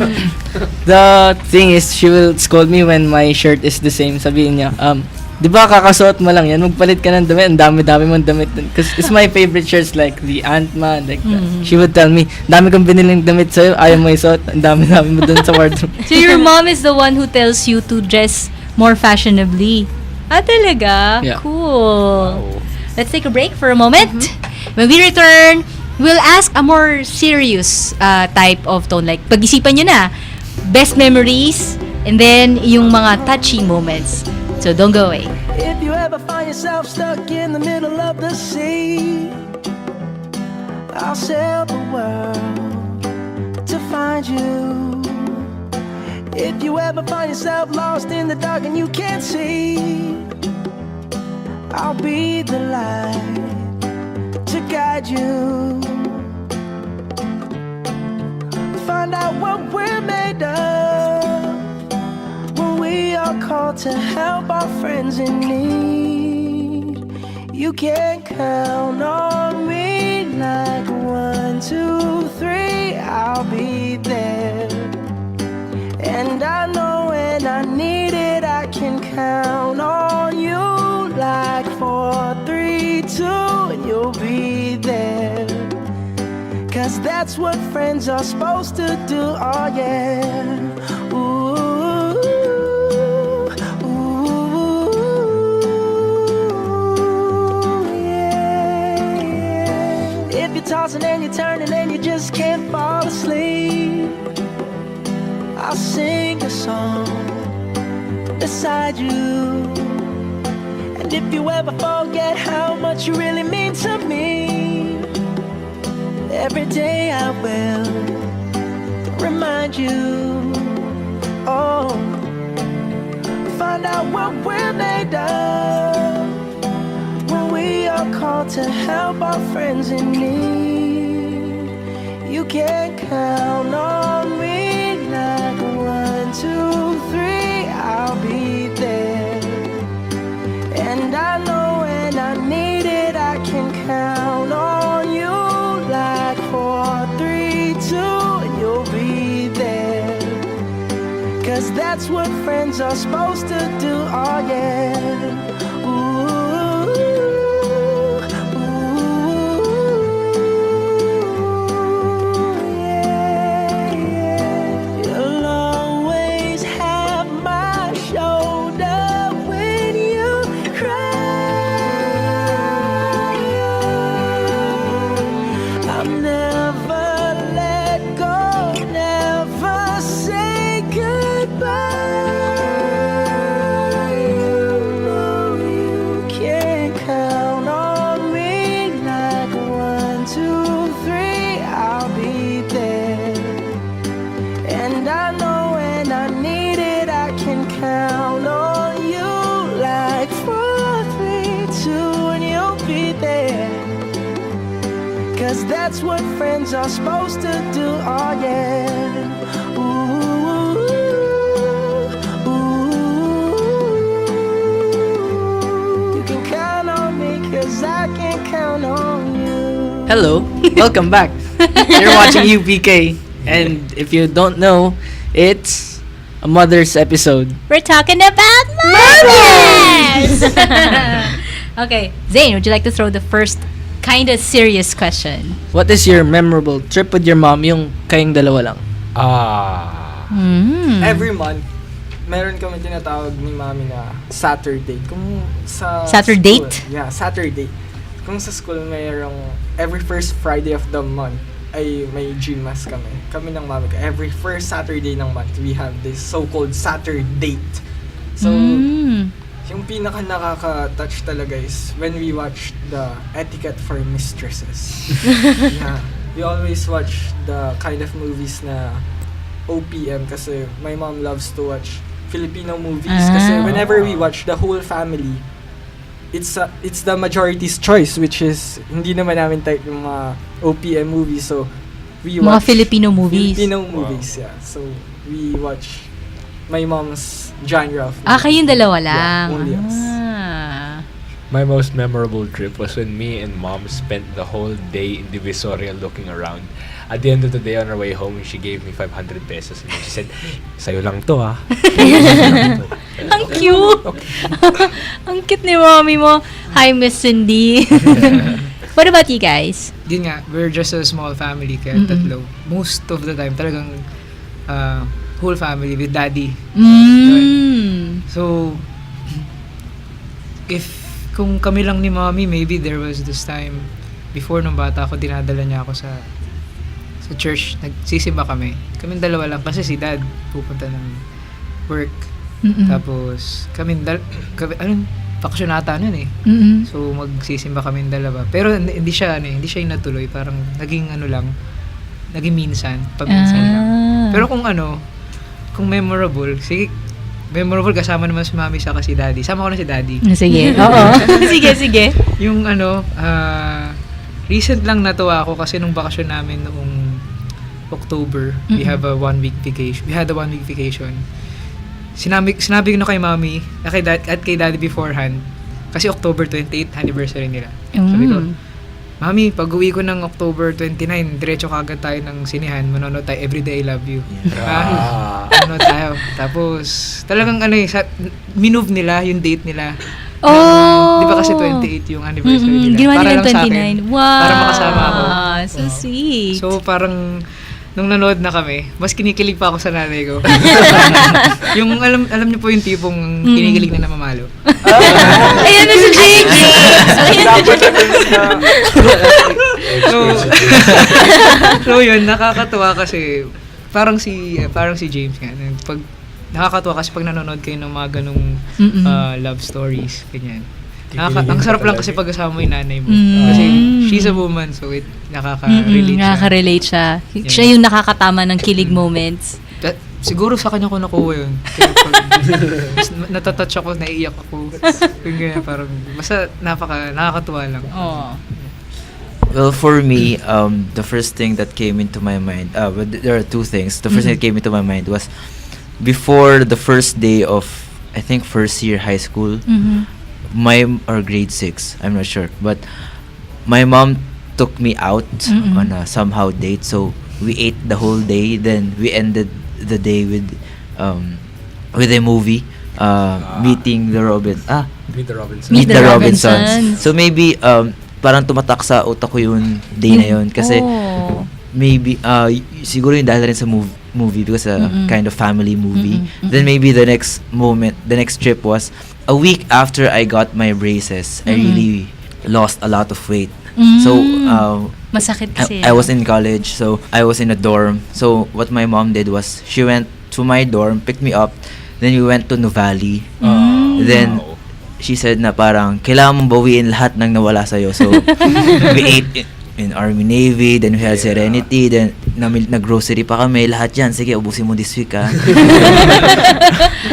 the thing is, she will scold me when my shirt is the same. Sabihin niya, di ba kakasuot mo lang yan, magpalit ka ng damit, ang dami-dami mong damit. Because it's my favorite shirts like the Ant-Man, like she would tell me, dami kong biniling damit sa'yo, ayaw mo isuot, ang dami-dami mo dun sa wardrobe. So your mom is the one who tells you to dress more fashionably. Talaga? Yeah. Cool. Wow. Let's take a break for a moment. When we return, we'll ask a more serious type of tone. Like, pag-isipan nyo na, best memories, and then yung mga touchy moments. So don't go away. If you ever find yourself stuck in the middle of the sea, I'll sail the world to find you. If you ever find yourself lost in the dark and you can't see, I'll be the light to guide you. Find out what we're made of. We are called to help our friends in need. You can count on me like 1, 2, 3, I'll be there. And I know when I need it, I can count on you like 4, 3, 2, and you'll be there. 'Cause that's what friends are supposed to do, oh yeah. Ooh. If you're tossing and you're turning and you just can't fall asleep, I'll sing a song beside you. And if you ever forget how much you really mean to me, every day I will remind you. Oh, find out what we're made of. We are called to help our friends in need. You can count on me like 1, 2, 3, I'll be there. And I know when I need it, I can count on you like 4, 3, 2, and you'll be there. 'Cause that's what friends are supposed to do, oh yeah. 'cause that's what friends are supposed to do. Oh yeah. Ooh, ooh. You can count on me 'cause I can count on you. Hello, welcome back. You're watching UPK, and if you don't know, it's a mother's episode. We're talking about mothers! Okay, Zane, would you like to throw the first kind of serious question? What is your memorable trip with your mom, yung kayong dalawa lang? Every month, meron kami tinatawag ni mami na Saturday. Kung sa Saturday? school, yeah, Saturday. Kung sa school mayroong every first Friday of the month ay may gym mass kami. Kami ng mami ko. Every first Saturday ng month, we have this so-called Saturday. So, yung pinaka nakaka-touch talaga is when we watch the Etiquette for Mistresses. Yeah. We always watch the kind of movies na OPM kasi my mom loves to watch Filipino movies kasi whenever we watch the whole family, it's the majority's choice, which is hindi naman namin type yung mga OPM movies, so we watch Mga Filipino movies. Yeah. So we watch my mom's genre of Kayong dalawa lang. Yeah, only us. My most memorable trip was when me and mom spent the whole day in Divisoria looking around. At the end of the day, on our way home, she gave me 500 pesos. And she said, "Sa'yo lang to, ha." Ang cute! Ang cute ni mommy mo. Hi, Miss Cindy. What about you guys? Yun nga, we're just a small family kaya tatlo. Most of the time, talagang whole family with daddy. So, kung kami lang ni mommy, maybe there was this time, before nung bata ako, dinadala niya ako sa church, nagsisimba kami. Kaming dalawa lang kasi si dad pupunta ng work. Tapos, bakasyon ata nun eh. So, magsisimba kaming dalawa. Pero hindi siya yung natuloy. Parang naging naging minsan, paminsan lang. Pero kung memorable, memorable kasama naman si mami sa si daddy. Sama ko na si daddy. Sige. Oo. Sige. Yung recent lang natuwa ako kasi nung bakasyon namin noong October, we have a 1 week vacation. We had a 1 week vacation. Sinabi ko na kay mami at kay daddy beforehand kasi October 28 anniversary nila. Sabi ko, "Mami, pag-uwi ko ng October 29, diretso kagad tayo ng sinehan, manonood tayo Everyday I Love You." Manonood tayo. Tapos, talagang minove nila yung date nila. Di ba kasi 28 yung anniversary nila? Ginawa Para nila lang sa akin. 29. Wow! Para makasama ako. So sweet. So, parang, nung nanood na kami, mas kinikilig pa ako sa nanay ko. Yung, alam niyo po yung tipong kinikilig na namamalo. Ayan na si James! So yun, nakakatuwa kasi parang si James nga. Pag nakakatuwa kasi pag nanonood kayo ng mga ganung love stories, ganyan. Ang sarap lang kasi pag kasama mo yung nanay mo. Kasi she's a woman, so nakaka-relate siya. Siya yung nakakatama ng kilig moments. Siguro sa kanya ko nakuha yun. Kaya pag natatouch ako, naiiyak ako. Kaya parang basta nakakatuwa lang. Well, for me, the first thing that came into my mind, there are two things. The first thing that came into my mind was before the first day of, I think, first year high school, or grade 6, I'm not sure. But my mom took me out on a somehow date. So we ate the whole day. Then we ended the day with a movie, meeting the Robinsons. Meet the Robinsons. So maybe parang tumatak sa utak ko yung day na yun kasi maybe siguro yung dahil rin sa movie because kind of family movie. Then maybe the next trip was a week after I got my braces. I really lost a lot of weight. So masakit kasi. I was in college, so I was in a dorm. So what my mom did was she went to my dorm, picked me up, then we went to Nuvali. Then she said na parang kailangan mong bawiin lahat ng nawala sa'yo. So we ate in Army Navy, then we had Serenity, then nag-grocery pa kami, lahat yan, sige, ubusin mo this week, ha.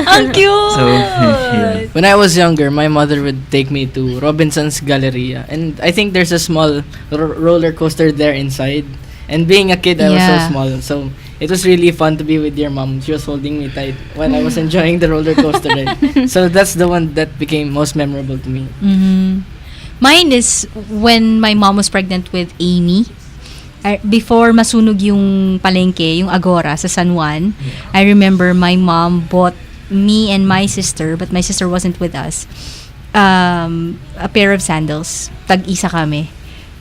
Ang cute! So, yeah. When I was younger, my mother would take me to Robinson's Galleria, and I think there's a small roller coaster there inside. And being a kid, I was so small, so it was really fun to be with your mom. She was holding me tight while I was enjoying the roller coaster ride. So that's the one that became most memorable to me. Mine is when my mom was pregnant with Amy. Before masunog yung palengke, yung Agora sa San Juan, I remember my mom bought me and my sister, but my sister wasn't with us, a pair of sandals. Tag-isa kami.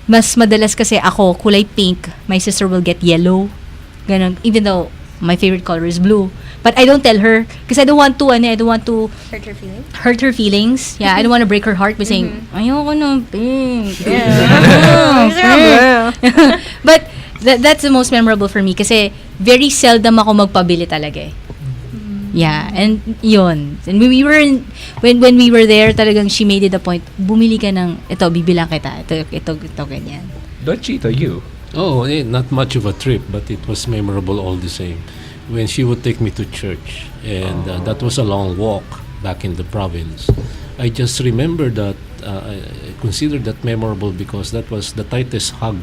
Mas madalas kasi ako, kulay pink. My sister will get yellow. Ganon. Even though my favorite color is blue. But I don't tell her because I don't want to hurt her feelings. Yeah, I don't want to break her heart by saying, ayoko ng pink. But that's the most memorable for me kasi very seldom ako magpabili talaga eh. Yeah, and yun. And when we were there, talagang she made it a point, bumili ka ng, ito, bibilang kita. Ito, ganyan. Don Chito, you? Oh, not much of a trip, but it was memorable all the same. When she would take me to church, and that was a long walk back in the province. I just remember that, I consider that memorable because that was the tightest hug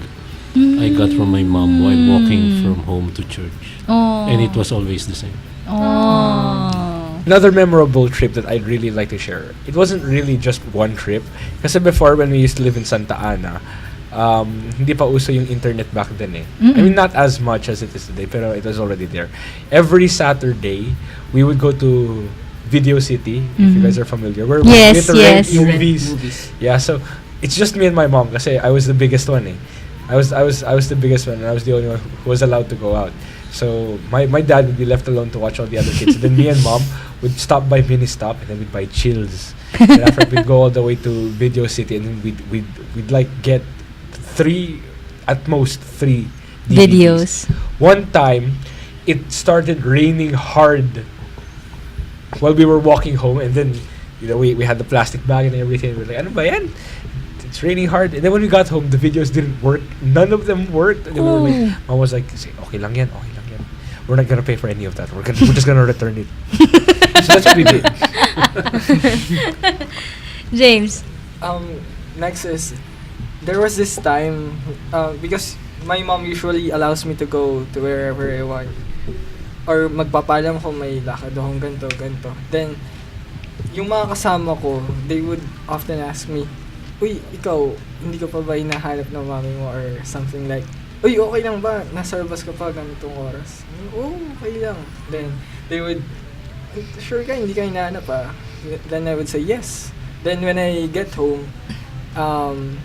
I got from my mom while walking from home to church. And it was always the same. Another memorable trip that I'd really like to share. It wasn't really just one trip. Kasi before, when we used to live in Santa Ana, hindi pa uso yung internet back then eh. I mean, not as much as it is today, pero it was already there. Every Saturday, we would go to Video City, if you guys are familiar. Where we get to rent movies. Yeah, so it's just me and my mom kasi I was the biggest one eh. I was the biggest one and I was the only one who was allowed to go out. So my dad would be left alone to watch all the other kids. And then me and mom would stop by Mini Stop and then we'd buy chills. And after we'd go all the way to Video City and then we'd like get at most three DVDs. One time, it started raining hard while we were walking home, and then we had the plastic bag and everything. We're like, ano ba yan? It's raining hard. And then when we got home, the videos didn't work. None of them worked. And then we were like, Mom was like, okay lang yan. We're not gonna pay for any of that. We're just gonna return it. So that's what we did. James. Next is, there was this time, because my mom usually allows me to go to wherever I want. Or magpapalam ko may lakad akong ganito. Then, yung mga kasama ko, they would often ask me, uy, ikaw, hindi ka pa ba hinahanap ng mami mo or something like, uy, okay lang ba? Nasa labas ka pa ganitong oras? Oo, okay lang. Then, they would, sure ka, hindi ka hinahanap ah. Then I would say yes. Then when I get home,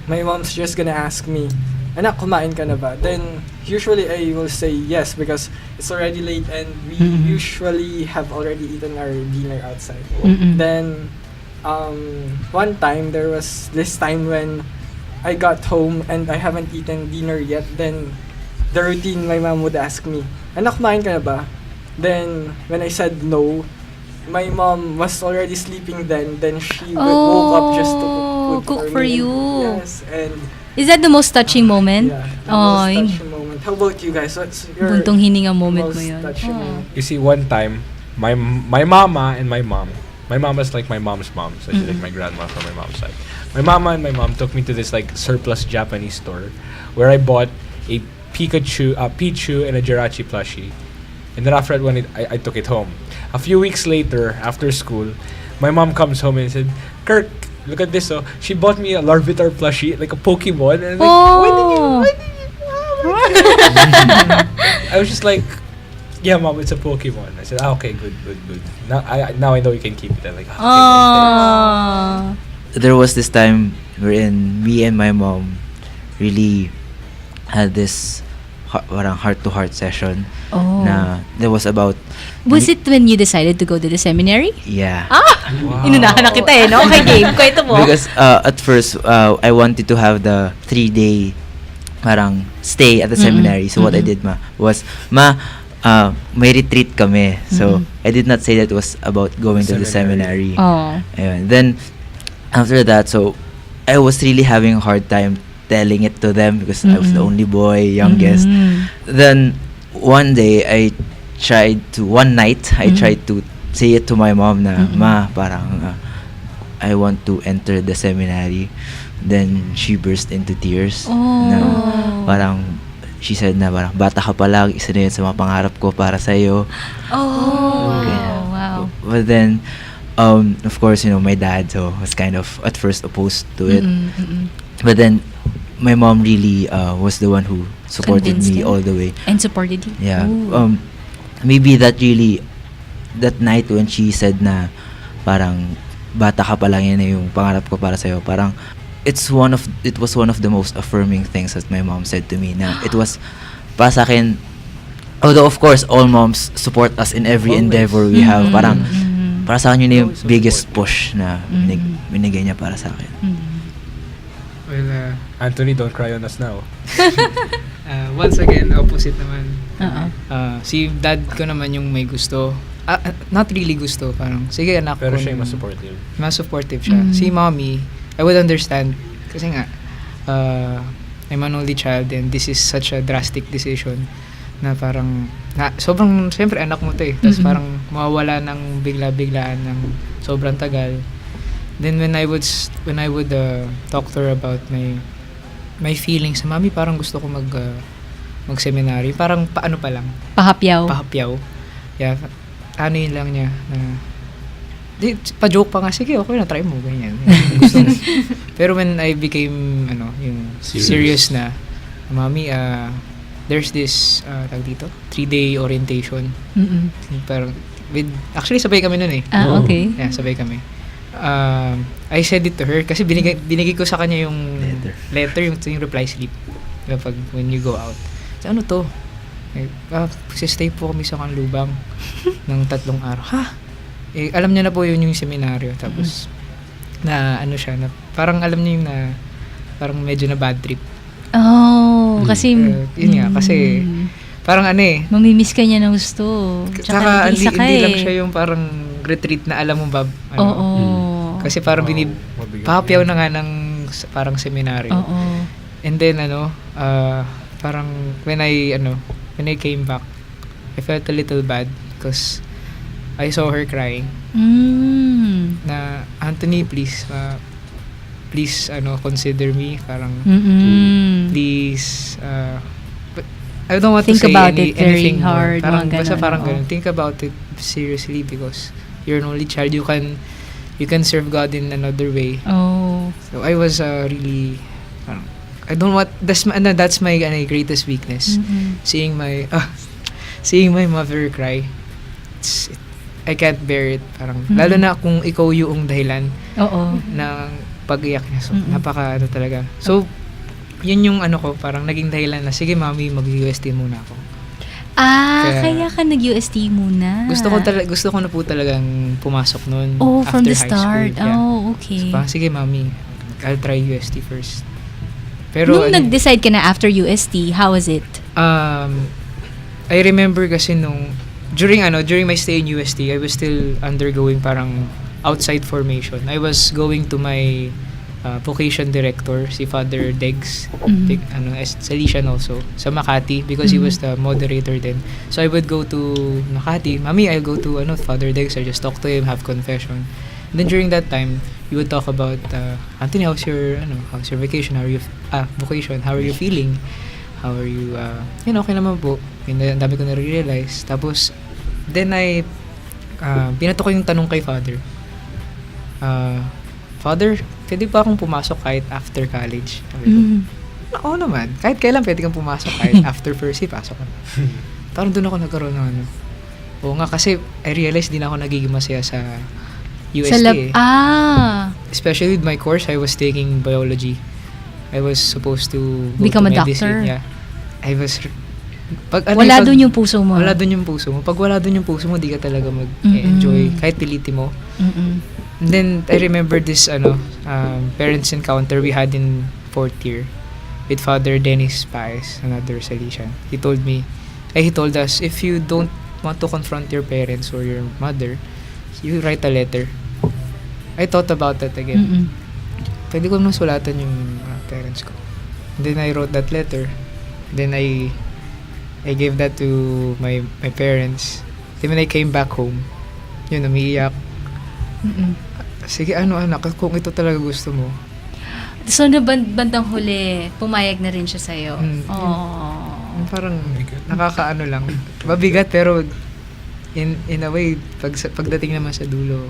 my mom's just gonna ask me, anak, kumain ka na ba? Then, usually I will say yes because it's already late and we usually have already eaten our dinner outside. Then, one time, there was this time when I got home and I haven't eaten dinner yet. Then, the routine, my mom would ask me, anak, kumain ka na ba? Then, when I said no, my mom was already sleeping then. Then she woke up just to cook for you. Yes, and is that the most touching moment? Yeah, the most touching moment. How about you guys? What's your buntong hininga moment mo most yun? touching moment? You see, one time, my mama and my mom. My mom is like my mom's mom, so she's like my grandma from my mom's side. My mama and my mom took me to this like surplus Japanese store where I bought a Pichu and a Jirachi plushie. And then after that, when I took it home. A few weeks later, after school, my mom comes home and said, Kirk, look at this. Oh, she bought me a Larvitar plushie, like a Pokemon. And I'm like, why did you? I was just like, yeah, mom, it's a Pokemon. I said, okay, good. Now I know you can keep it. I'm like, okay. There was this time wherein me and my mom really had this heart-to-heart session. Na there was about. Was it when you decided to go to the seminary? Yeah. Wow. Inunahan na kita eh, no? Okay, game. Kwento mo. Because at first, I wanted to have the 3-day stay at the seminary. So what I did was, may retreat kami. So I did not say that it was about going to the seminary. Oh. Ayun. Then, after that, so I was really having a hard time telling it to them because I was the only boy, youngest. Then one day one night I tried to say it to my mom na, Ma, parang I want to enter the seminary. Then she burst into tears. Na, parang she said na parang bata ka pa lang, isa na yun sa mga pangarap ko para sa'yo. Wow. But then, of course, my dad was kind of at first opposed to it. But then, my mom really was the one who supported Convinced me you? all the way. And supported you? Yeah. Ooh. Maybe that night when she said na parang bata ka pa lang, yan na yung pangarap ko para sa'yo, parang it was one of the most affirming things that my mom said to me na it was para sa akin, although of course all moms support us in every endeavor we have, parang para sa akin yun yung biggest push na binigay niya para sa akin. Well, Anthony, don't cry on us now. once again, opposite naman. Si dad ko naman yung may gusto. Not really gusto, parang sige anak Pero ko. siya yung mas supportive. Mas supportive siya. Si mommy, I would understand kasi nga I'm an only child and this is such a drastic decision na parang sobrang siyempre anak mo to tapos parang mawawala ng bigla-biglaan ng sobrang tagal. Then when I would talk to her about my feelings, Mami, parang gusto ko mag-seminary, parang paano pa lang, Pahapyaw. Yeah, ano yun lang niya na pa-joke pa nga, sige, okay na, try mo, ganyan. Gusto mo. Pero when I became, yung serious na, Mami, there's this, tag dito, 3-day orientation. Parang, actually, sabay kami nun Okay. Yeah, sabay kami. I said it to her, kasi binigay ko sa kanya yung letter yung reply slip. When you go out. So, ano to? Stay po kami sa Kanlubang ng 3 araw. Ha? Alam niya na po yun yung seminaryo. Tapos, na ano siya, na parang alam niya yung na, parang medyo na bad trip. Kasi, yun nga, kasi, parang mamimiss ka niya ng gusto. Tsaka, hindi lang siya yung parang retreat na alam mo ba, kasi parang papapyaw na nga ng parang seminaryo. And then, parang, when I came back, I felt a little bad because I saw her crying. Na, Anthony, please consider me. Parang, please, I don't want think to say about it very anything hard. More. Parang, basta parang ganun. ganun. Think about it seriously because you're an only child. You can serve God in another way. So, I was really, I don't want, that's my greatest weakness. Seeing my mother cry. I can't bear it. Parang, lalo na kung ikaw yung dahilan ng pag-iyak niya. So, napaka talaga. So, yun yung ko, parang naging dahilan na, sige mami, mag-UST muna ako. Kaya ka nag-UST muna. Gusto ko na po talagang pumasok noon after from the high start. school. Yeah. Okay. So, parang, sige mami, I'll try UST first. Pero, nung nag-decide ka na after UST, how was it? I remember kasi during my stay in UST, I was still undergoing parang outside formation. I was going to my vocation director, si Father Degs, Salesian also, sa Makati, because he was the moderator then. So I would go to Makati, Mami, I'll go to Father Degs, I just talk to him, have confession. And then during that time, you would talk about, Anthony, how's your vacation? How are you, vocation? How are you feeling? How are you, okay naman po. Ang dami ko na-realize. Tapos, then binato ko yung tanong kay Father. Father, pwede ba akong pumasok kahit after college? Oo naman. Kahit kailan pwede kang pumasok kahit after first year, pasok ka na. Parang doon ako nagkaroon ng Oo nga, kasi I realized din ako nagiging masaya sa UST. Especially with my course, I was taking biology. I was supposed to become to a medicine. doctor. Yeah. I was wala doon yung puso mo. Wala doon yung puso mo. Pag wala doon yung puso mo, di ka talaga mag-enjoy. Kahit pilitin mo. And then, I remember this parents encounter we had in 4th year with Father Dennis Paez, another Salesian. He told us, if you don't want to confront your parents or your mother, you write a letter. I thought about that again. Pwede ko naman sulatan yung parents ko. Then I wrote that letter. Then I gave that to my parents. Then when I came back home, yun, umiiyak. Sige, anak, kung ito talaga gusto mo. So, na bandang huli, pumayag na rin siya sa'yo. Parang nakakaano lang. Mabigat pero in a way, pagdating naman sa dulo,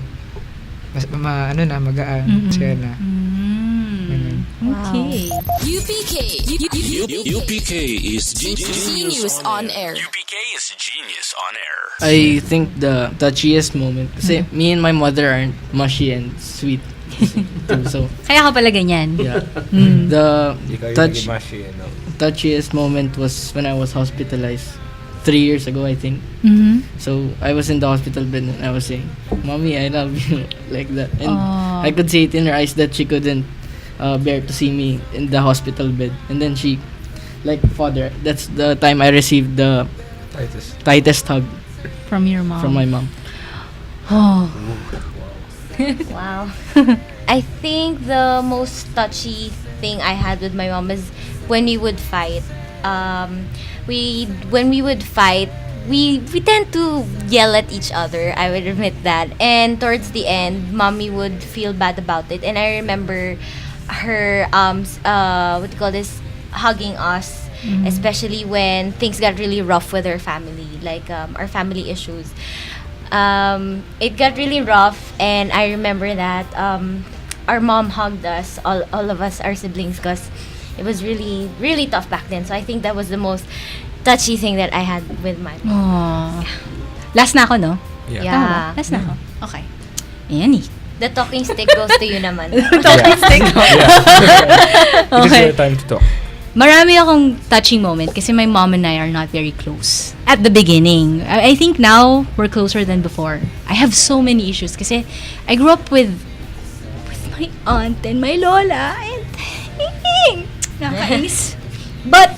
magaan siya na. Okay. UPK. UPK is Genius on air. UPK is genius on air. I think the touchiest moment, kasi me and my mother aren't mushy and sweet too, so Kaya ka pala ganyan. yeah. Mm. The Ikaw yung touch naging mashy, ano? touchiest moment was when I was hospitalized 3 years ago, I think. Mhm. So I was in the hospital bed and I was saying, "Mommy, I love you," like that, and Aw. I could see it in her eyes that she couldn't bear to see me in the hospital bed. And then she, like, father, that's the time I received the tightest hug From your mom. from my mom. Oh. Wow. I think the most touchy thing I had with my mom is when we would fight. When we would fight, we tend to yell at each other. I would admit that. And towards the end, mommy would feel bad about it. And I remember her what do you call this, hugging us, especially when things got really rough with our family, like our family issues. It got really rough, and I remember that our mom hugged us, all of us, our siblings, because it was really, really tough back then. So I think that was the most touchy thing that I had with my mom. Oh. Last na ako, no? Yeah. Tama ba? Last na ako. Okay. Ayan eh. The talking stick goes to you naman. Talking stick. It is Okay. your time to talk. Marami akong touching moment kasi my mom and I are not very close at the beginning. I think now we're closer than before. I have so many issues kasi I grew up with my aunt and my lola and nakakainis. But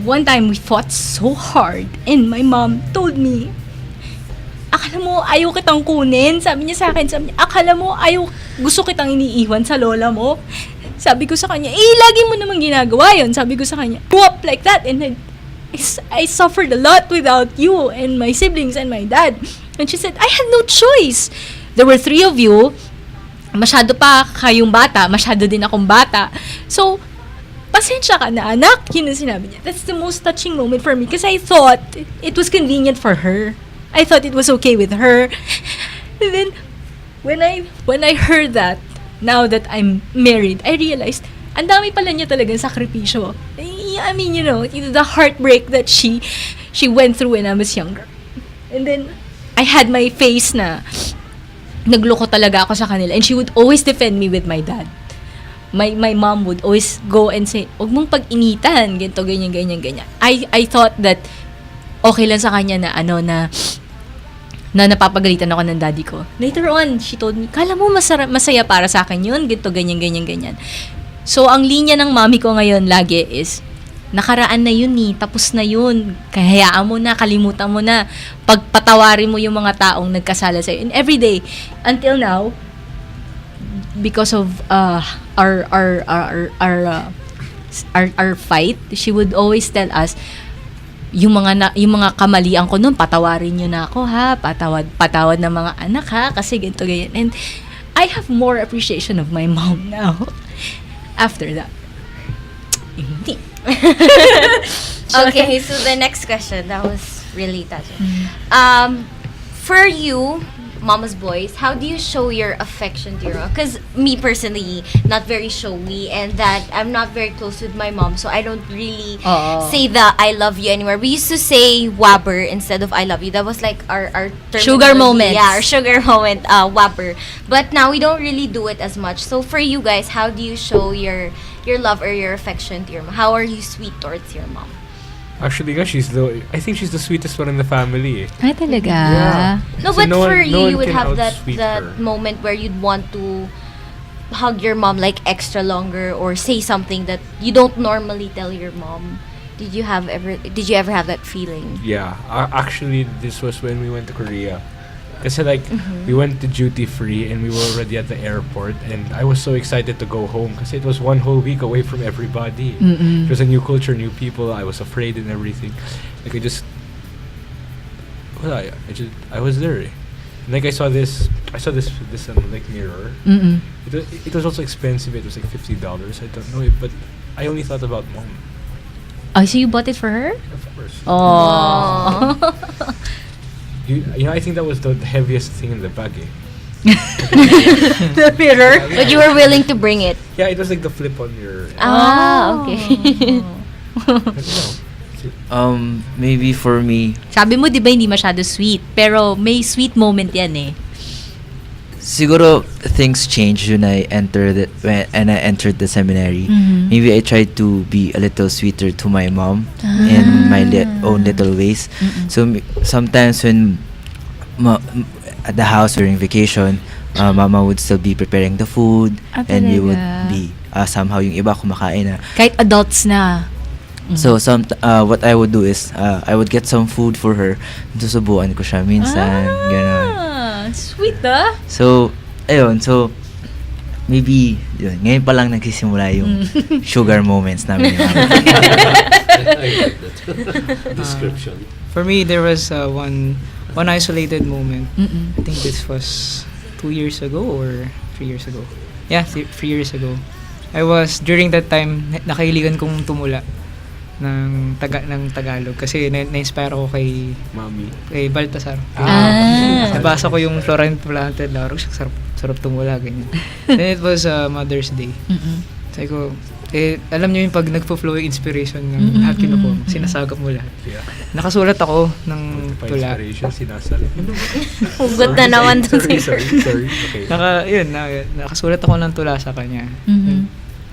one time we fought so hard and my mom told me, akala mo ayaw kitang kunin? Sabi niya sa akin, akala mo ayaw, gusto kitang iniiwan sa lola mo? Sabi ko sa kanya, lagi mo namang ginagawa yun. Sabi ko sa kanya, grew up like that and I suffered a lot without you and my siblings and my dad. And she said, I had no choice. There were 3 of you. Masyado pa kayong bata. Masyado din akong bata. So, pasensya ka na, anak. Yun ang sinabi niya. That's the most touching moment for me because I thought it was convenient for her. I thought it was okay with her. And then, when I heard that, now that I'm married, I realized, ang dami pala niya talagang sakripisyo. I mean, you know, the heartbreak that she went through when I was younger. And then, I had my face na nagloko talaga ako sa kanila. And she would always defend me with my dad. My mom would always go and say, huwag mong pag-initan, ganito, ganyan, ganyan, ganyan. I thought that okay lang sa kanya na napapagalitan ako ng daddy ko. Later on, she told me, kala mo masaya para sa akin yun, ganito, ganyan, ganyan, ganyan. So, ang linya ng mami ko ngayon lagi is, nakaraan na yun tapos na yun. Hayaan mo na, kalimutan mo na. Pagpatawarin mo yung mga taong nagkasala sa'yo. And every day, until now, because of our fight, she would always tell us, yung mga kamalian ko noon, patawarin niyo na ako ha, patawad ng mga anak ha, kasi ganito ganyan. And I have more appreciation of my mom now after that. Hindi. Okay, so the next question, that was really touching. For you, mama's boys, how do you show your affection to your mom? Because me personally, not very showy, and that I'm not very close with my mom, so I don't really say the I love you anymore. We used to say wabber instead of I love you. That was like our Sugar terminology. moments. Yeah, our sugar moment, wabber. But now we don't really do it as much. So for you guys, how do you show your love or your affection to your mom? How are you sweet towards your mom? Actually, guys, I think she's the sweetest one in the family. Ay, talaga? Yeah. No, So but no for one- no you, one you would can have outsweet that her. moment where you'd want to hug your mom like extra longer or say something that you don't normally tell your mom. Did you ever have that feeling? Yeah, actually, this was when we went to Korea. Kasi like, we went to duty free and we were already at the airport and I was so excited to go home kasi it was one whole week away from everybody. It was a new culture, new people. I was afraid and everything. Like I was there. And like I saw this like mirror. It was also expensive. It was like $50. I don't know it, but I only thought about mom. Oh, so you bought it for her? Of course. Oh. You know, I think that was the heaviest thing in the bag. The mirror? But you were willing to bring it. Yeah, it was like the flip on your. Okay. Maybe for me, Sabi mo, di ba hindi masyado sweet? Pero may sweet moment yan eh. siguro things changed when I entered the seminary. Maybe I tried to be a little sweeter to my mom in my own little ways. So sometimes when at the house during vacation, mama would still be preparing the food and we would be somehow yung iba kumakain na. Kahit adults na. So what I would do is I would get some food for her. Susubuan ko siya minsan, gano'n. Sweet ah. So ayun, so maybe yun, ngayon pa lang nagsisimula yung sugar moments namin. I like that description. For me, there was one isolated moment. I think this was 2 years ago or 3 years ago. Yeah, 3 years ago. I was, during that time, nakahiligan kong tumula ng Tagalog kasi na-inspire ako kay Mami, kay Baltasar. Nabasa ko yung Florent Planted Laro, sarap tumula ganyan. Then it was Mother's Day. Sabi ko, alam niyo yung pag nagpo-flow yung inspiration ng lahat kinuko, sinasagap mo lahat. Nakasulat ako ng tula. Inspiration, sinasalit. Hugot na naman dun Sorry. Okay. Nakasulat ako ng tula sa kanya.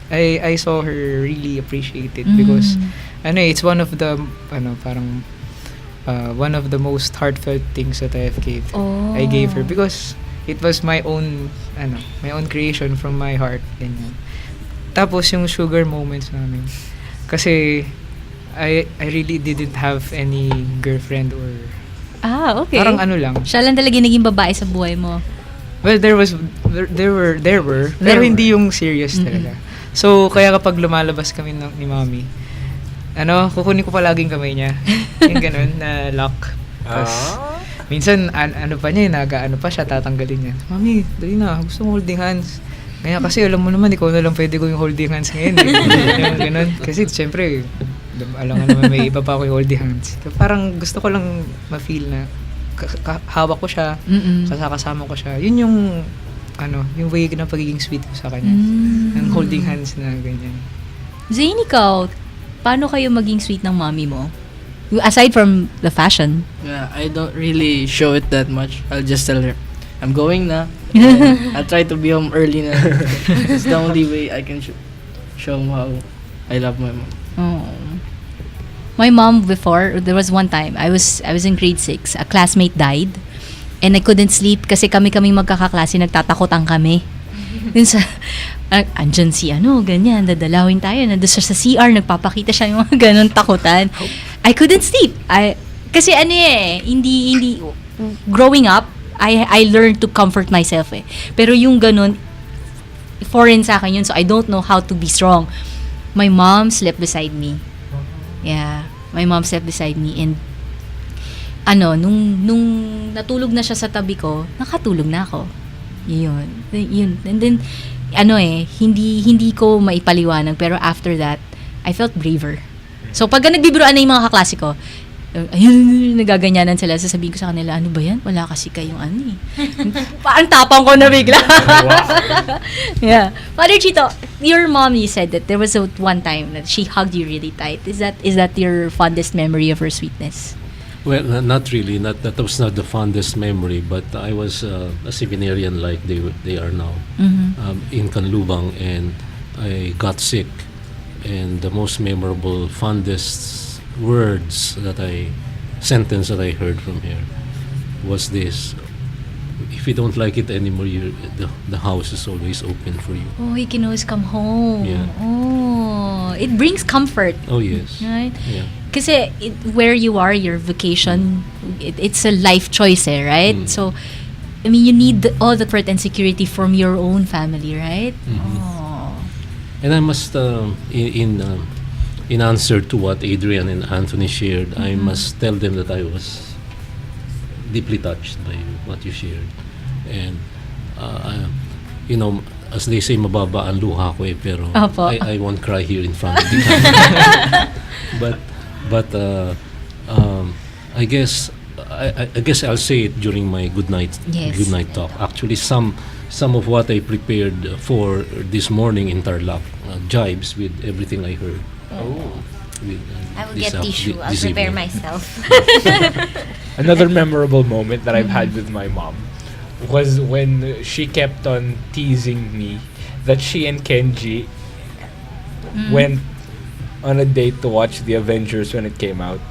I saw her really appreciate it because it's one of the one of the most heartfelt things that I gave her because it was my own creation from my heart. Ganyan. Tapos yung sugar moments namin kasi I really didn't have any girlfriend or okay. Parang lang. Siya lang talaga naging babae sa buhay mo. Well, there were pero hindi yung serious talaga. So, kaya kapag lumalabas kami ni Mami, kukunin ko palaging kamay niya. Yung ganun, na lock. Tapos, minsan, pa niya, nag-ano pa siya, tatanggalin niya. Mami, dali na, gusto mo holding hands. Kaya kasi, alam mo naman, ikaw na lang pwede ko yung holding hands ngayon. Yung ganun. Kasi, syempre, alam nga naman, may iba pa ako yung holding hands. Parang gusto ko lang ma-feel na hawak ko siya, kasama ko siya. Yun yung yung way ng pagiging sweet ko sa kanya. Ang holding hands na ganyan. Zane, ikaw, paano kayo maging sweet ng mommy mo? Aside from the fashion. Yeah, I don't really show it that much. I'll just tell her, I'm going na. I'll try to be home early na. It's the only way I can show how I love my mom. Oh. My mom before, there was one time, I was in grade 6, a classmate died. And I couldn't sleep kasi kaming magkakaklase, nagtatakotan kami. Dun sa, andyan si ganyan, dadalawin tayo. Nandun siya sa CR, nagpapakita siya yung mga ganun takutan. I couldn't sleep. Kasi hindi, growing up, I learned to comfort myself eh. Pero yung ganun, foreign sa akin yun, so I don't know how to be strong. My mom slept beside me. Yeah, my mom slept beside me and nung natulog na siya sa tabi ko, nakatulog na ako. Yun. And then, hindi ko maipaliwanag, pero after that, I felt braver. So, pag nagbibiruan na yung mga kaklase ko, ayun, nagaganyanan sila, sasabihin ko sa kanila, ano ba yan? Wala kasi kayong Parang tapang ko na bigla. Yeah. Father Chito, your mom, you said that there was one time that she hugged you really tight. Is that your fondest memory of her sweetness? Well, not really. That was not the fondest memory. But I was a seminarian like they are now in Canlubang, and I got sick. And the most memorable, fondest sentence that I heard from her was this: if you don't like it anymore, the house is always open for you. Oh, you can always come home. Yeah. Oh, it brings comfort. Oh yes. Right. Yeah. Kasi where you are, your vacation, it's a life choice right? So, I mean, you need all the comfort and security from your own family, right? Oh. And I must, in answer to what Adrian and Anthony shared, I must tell them that I was deeply touched by what you shared. And, you know, as they say, mababa ang luha ko pero Opo. I won't cry here in front of the camera. but I guess I'll say it during my good night talk. Actually, some of what I prepared for this morning in Tarlac jibes with everything I heard. I will get tissue. I'll prepare myself. Another memorable moment that I've had with my mom was when she kept on teasing me that she and Kenji went on a date to watch The Avengers when it came out.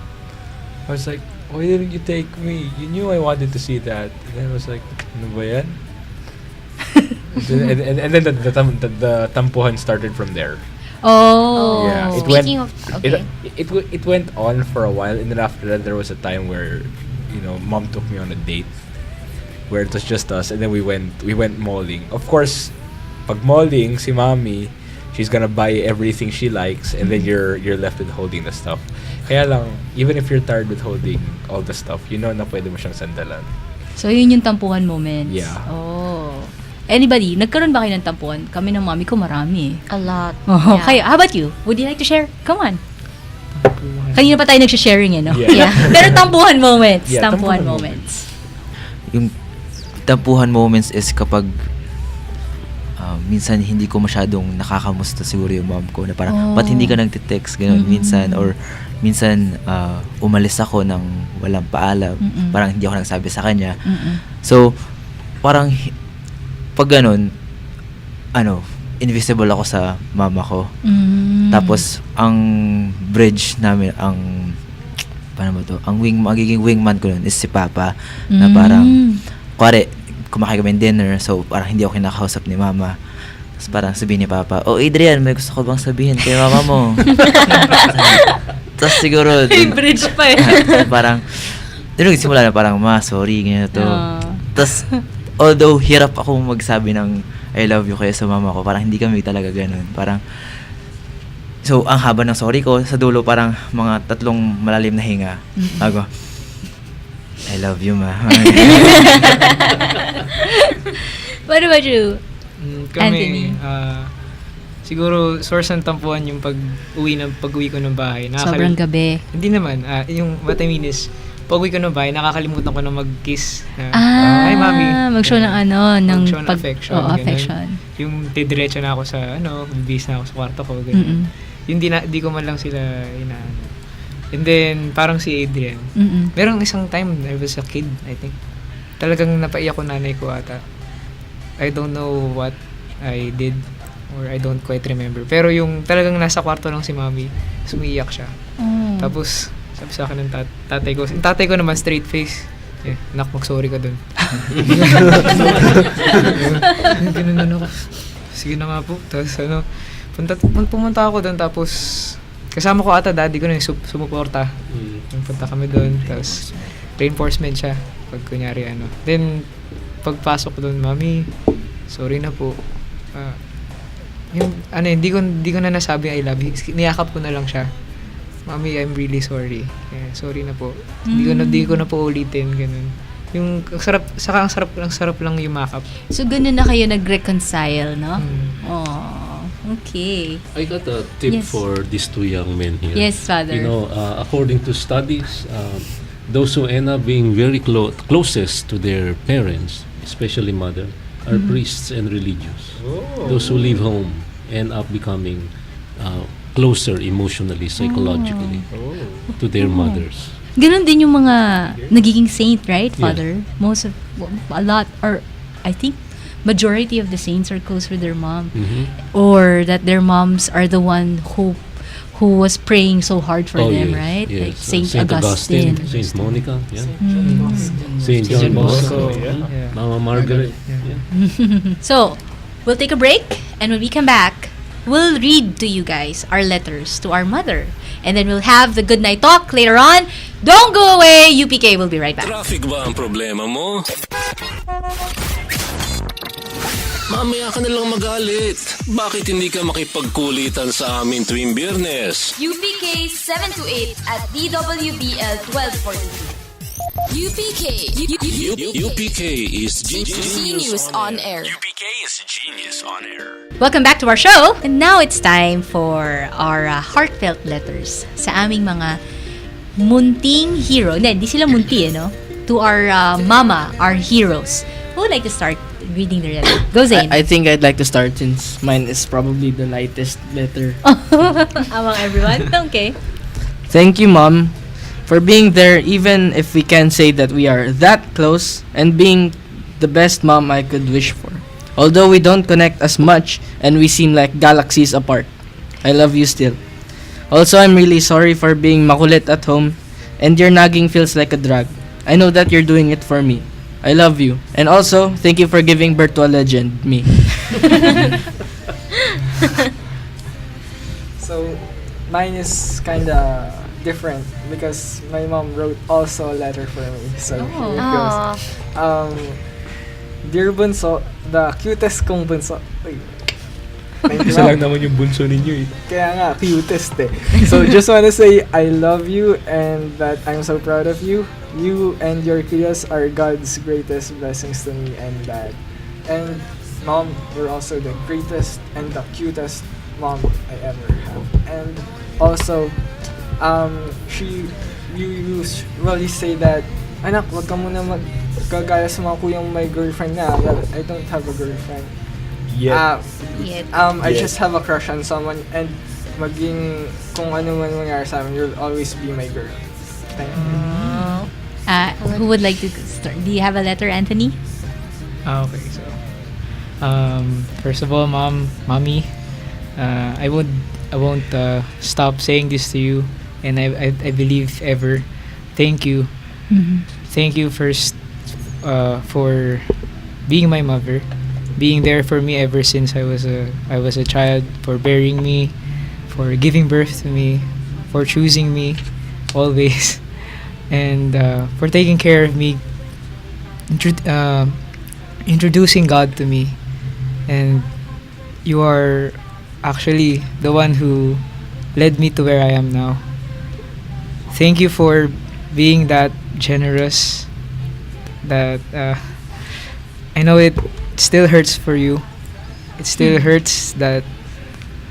I was like, why didn't you take me? You knew I wanted to see that. And then I was like, ano ba yan? and then the tampuhan started from there. Oh. Yeah, Speaking of, okay. It went on for a while, and then after that there was a time where, you know, mom took me on a date where it was just us, and then we went malling. Of course, pag malling si mommy, she's gonna buy everything she likes, and then you're left with holding the stuff. Kaya lang, even if you're tired with holding all the stuff, you know na pwede mo siyang sandalan. So, yun yung tampuhan moments. Yeah. Oh. Anybody, nagkaroon ba kayo ng tampuhan? Kami ng mami ko marami. A lot. Oh, Yeah. Kayo, how about you? Would you like to share? Come on. Kanina pa tayo nagsha-sharing no? Yeah. Pero tampuhan moments. Yeah, tampuhan tampuhan moments. Yung tampuhan moments is kapag minsan hindi ko masyadong nakakamusta siguro yung mom ko na parang ba't hindi ka nagte-text gano'n minsan, or minsan umalis ako ng walang paalam, parang hindi ako nagsabi sa kanya. So parang pag gano'n, invisible ako sa mama ko. Tapos ang bridge namin, paano ba to, ang magiging wingman ko nun is si Papa, na parang kuwari kumakain kami dinner, so parang hindi ako kinakausap ni mama. Tapos parang sabihin ni Papa, "Oh Adrian, may gusto ko bang sabihin kay mama mo?" Tapos siguro Bridge pa parang doon nagsimula na parang, "Ma, sorry, ganyan to." Tapos although hirap ako magsabi ng I love you kaya sa mama ko, parang hindi kami talaga ganun. Parang so ang haba ng sorry ko, sa dulo parang mga 3 malalim na hinga. Ako, I love you, ma. What about you? Kami, siguro source ng tampuhan yung pag-uwi ko ng bahay. Sobrang gabi. Hindi naman. Yung what I mean is, pag-uwi ko ng bahay, nakakalimutan ko na mag-kiss. Hi, mami. Mag-show ng Mag-show ng affection. affection. Yung didiretso na ako sa, bibis na ako sa kwarto ko. Ganun. Yung di ko man lang sila inaano. And then, parang si Adrian. Merong isang time, I was a kid, I think. Talagang napaiyak ko nanay ko ata. I don't know what I did or I don't quite remember. Pero yung talagang nasa kwarto lang si mami, sumiiyak siya. Tapos, sabi sa akin ng tatay ko. Yung tatay ko naman, straight face. Nak, mag-sorry ka dun. Ginanon ako. Sige na nga po. Tapos pumunta ako dun, tapos kasama ko ata daddy ko na yung sumuporta. Punta kami dun, tapos reinforcement siya pag kunyari Then pagpasok ko dun, mami, sorry na po. Hindi ko na nasabi I love you. Niyakap ko na lang siya. Mami, I'm really sorry. Sorry na po. Hindi ko na po ulitin, ganun. Yung ang sarap lang yumakap. So ganun na kayo nag-reconcile, no? Okay. I got a tip for these 2 young men here. Yes, Father. You know, according to studies, those who end up being very closest to their parents, especially mother, are priests and religious. Those who leave home end up becoming closer emotionally, psychologically to their mothers. Ganun din yung mga nagiging saint, right, Father? Yeah. A lot, or I think majority of the saints are close with their mom, or that their moms are the one who was praying so hard for them, right? Yes. Like Saint Augustine, Saint Monica, Saint John Bosco, Mama Margaret. So, we'll take a break, and when we come back, we'll read to you guys our letters to our mother, and then we'll have the good night talk later on. Don't go away, UPK will be right back. Traffic ba ang problema mo? Mamaya ka na lang magalit. Bakit hindi ka makipagkulitan sa amin tuwing Biyernes? UPK 7 to 8 at DWBL 1242. UPK. UPK is Genius on air. UPK is genius on air. Welcome back to our show. And now it's time for our heartfelt letters sa aming mga munting hero. Hindi sila munti, no? To our mama, our heroes. Who would like to start reading the letter? Go, Zayn. I think I'd like to start since mine is probably the lightest letter. Among everyone? Okay. Thank you, Mom, for being there even if we can't say that we are that close, and being the best mom I could wish for. Although we don't connect as much and we seem like galaxies apart. I love you still. Also, I'm really sorry for being makulit at home and your nagging feels like a drag. I know that you're doing it for me. I love you. And also, thank you for giving birth to a legend, me. So, mine is kinda different because my mom wrote also a letter for me. So, here it goes. Dear Bunso, the cutest kong bunso. Uy. Thank you, Isa Mom. lang naman yung bunso ninyo eh. Kaya nga, cutest eh. So, just wanna say I love you and that I'm so proud of you. You and your kids are God's greatest blessings to me and Dad. And Mom, you're also the greatest and the cutest mom I ever have. And also, you usually say that, anak, wag ka muna magkagaya sa mga kuyang may girlfriend na. Well, I don't have a girlfriend. Yet. I just have a crush on someone and maging kung ano man mangyari sa amin, you'll always be my girl. Thank you. Who would like to start? Do you have a letter, Anthony? Okay, so first of all, mommy, I won't stop saying this to you, and I believe ever. Thank you. Thank you first for being my mother, being there for me ever since I was a child, for bearing me, for giving birth to me, for choosing me always, and for taking care of me, introducing God to me. And you are actually the one who led me to where I am now. Thank you for being that generous, that I know it still hurts for you. It still hurts that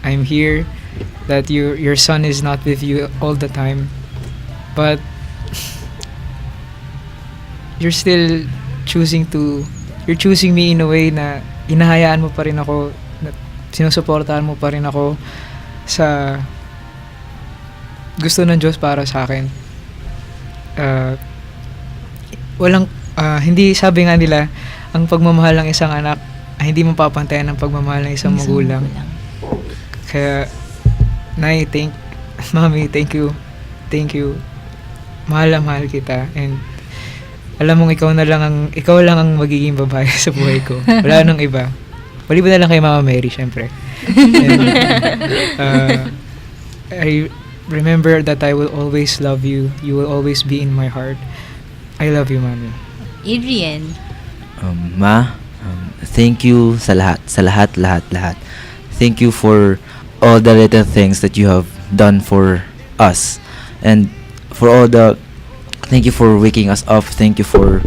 I'm here, that your son is not with you all the time. But you're still choosing me in a way na inahayaan mo pa rin ako, na sinusuportahan mo pa rin ako sa gusto ng Diyos para sa akin. Hindi, sabi nga nila, ang pagmamahal ng isang anak ay hindi mapapantayan ng pagmamahal ng isang magulang. Kaya, Nay, Mami, thank you. Mahal na mahal kita, and alam mong ikaw lang ang magiging babae sa buhay ko. Wala nang iba. Maliban na lang kay Mama Mary, syempre. And, I remember that I will always love you. You will always be in my heart. I love you, Mami. Adrian. Ma, thank you sa lahat. Thank you for all the little things that you have done for us, and thank you for waking us up. Thank you for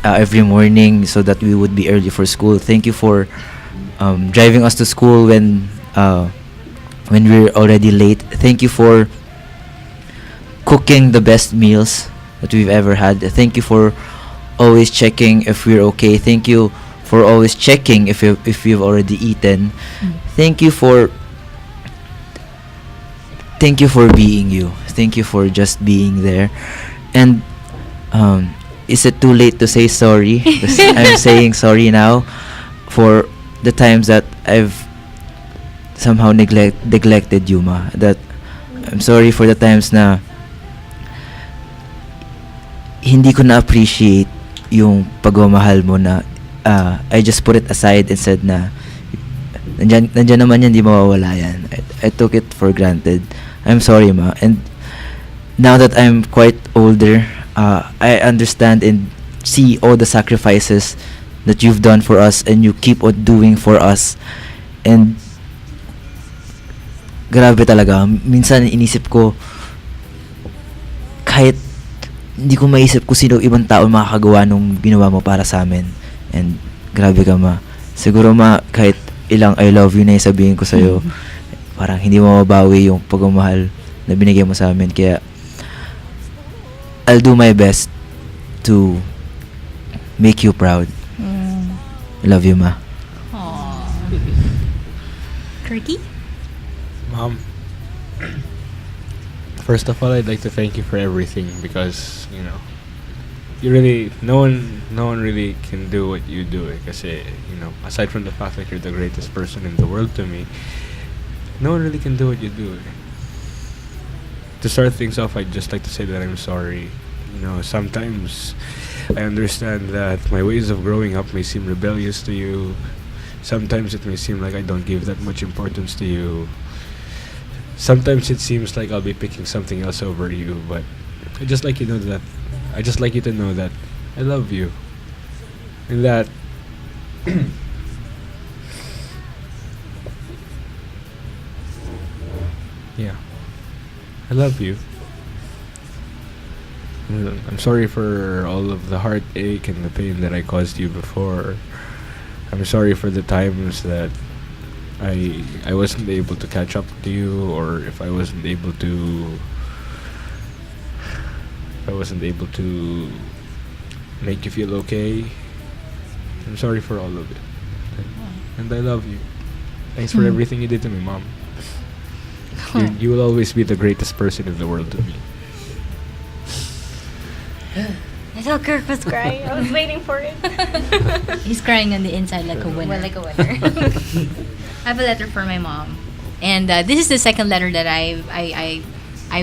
every morning so that we would be early for school. Thank you for driving us to school when we're already late. Thank you for cooking the best meals that we've ever had. Thank you for always checking if we're okay. Thank you for always checking if you've already eaten. Thank you for being you. Thank you for just being there. And is it too late to say sorry? 'Cause I'm saying sorry now for the times that I've somehow neglected you, Ma. That I'm sorry for the times na hindi ko na-appreciate yung pagmamahal mo na I just put it aside and said na nandyan naman yan, di mawawala yan. I took it for granted. I'm sorry, Ma. And now that I'm quite older, I understand and see all the sacrifices that you've done for us and you keep on doing for us. And grabe talaga. Minsan inisip ko, kahit hindi ko maisip kung sino ibang tao makakagawa nung ginawa mo para sa amin. And grabe ka, ma. Siguro, ma, kahit ilang I love you na yung sabihin ko sa'yo, parang hindi mo mabawi yung pagmamahal na binigay mo sa amin. Kaya I'll do my best to make you proud. I love you, ma. Aww. Kirky? Mom, first of all, I'd like to thank you for everything because, you know, you really, no one really can do what you do. Kasi, you know, aside from the fact that you're the greatest person in the world to me, no one really can do what you do. To start things off, I'd just like to say that I'm sorry. You know, sometimes I understand that my ways of growing up may seem rebellious to you. Sometimes it may seem like I don't give that much importance to you. Sometimes it seems like I'll be picking something else over you, but I just like you to know that I love you. And that yeah. I love you. I'm sorry for all of the heartache and the pain that I caused you before. I'm sorry for the times that I wasn't able to catch up to you, or if I wasn't able to make you feel okay. I'm sorry for all of it. And I love you. Thanks for everything you did to me, Mom. You will always be the greatest person in the world to me. I thought Kirk was crying. I was waiting for it. He's crying on the inside like a winner. Well, like a winner. I have a letter for my mom, and this is the second letter that I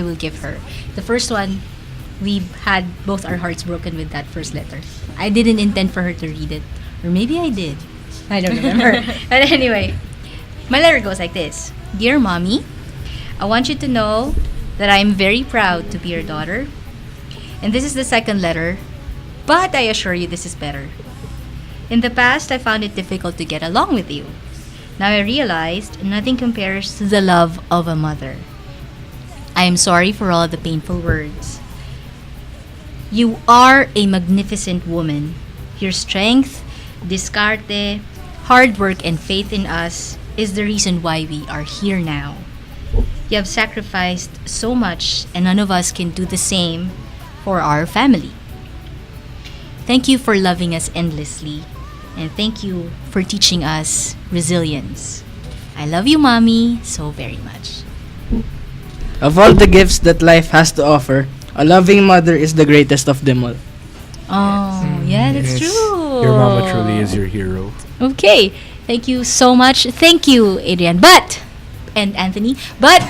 will give her. The first one, we had both our hearts broken with that first letter. I didn't intend for her to read it, or maybe I did. I don't remember. But anyway, my letter goes like this: Dear Mommy, I want you to know that I'm very proud to be your daughter. And this is the second letter, but I assure you this is better. In the past, I found it difficult to get along with you. Now I realized nothing compares to the love of a mother. I am sorry for all the painful words. You are a magnificent woman. Your strength, discarte, hard work, and faith in us is the reason why we are here now. You have sacrificed so much, and none of us can do the same for our family. Thank you for loving us endlessly, and thank you for teaching us resilience. I love you, Mommy, so very much. Of all the gifts that life has to offer, a loving mother is the greatest of them all. Oh, yeah, that's Yes. true. Your mama truly is your hero. Okay, thank you so much. Thank you, Adrian. And Anthony, but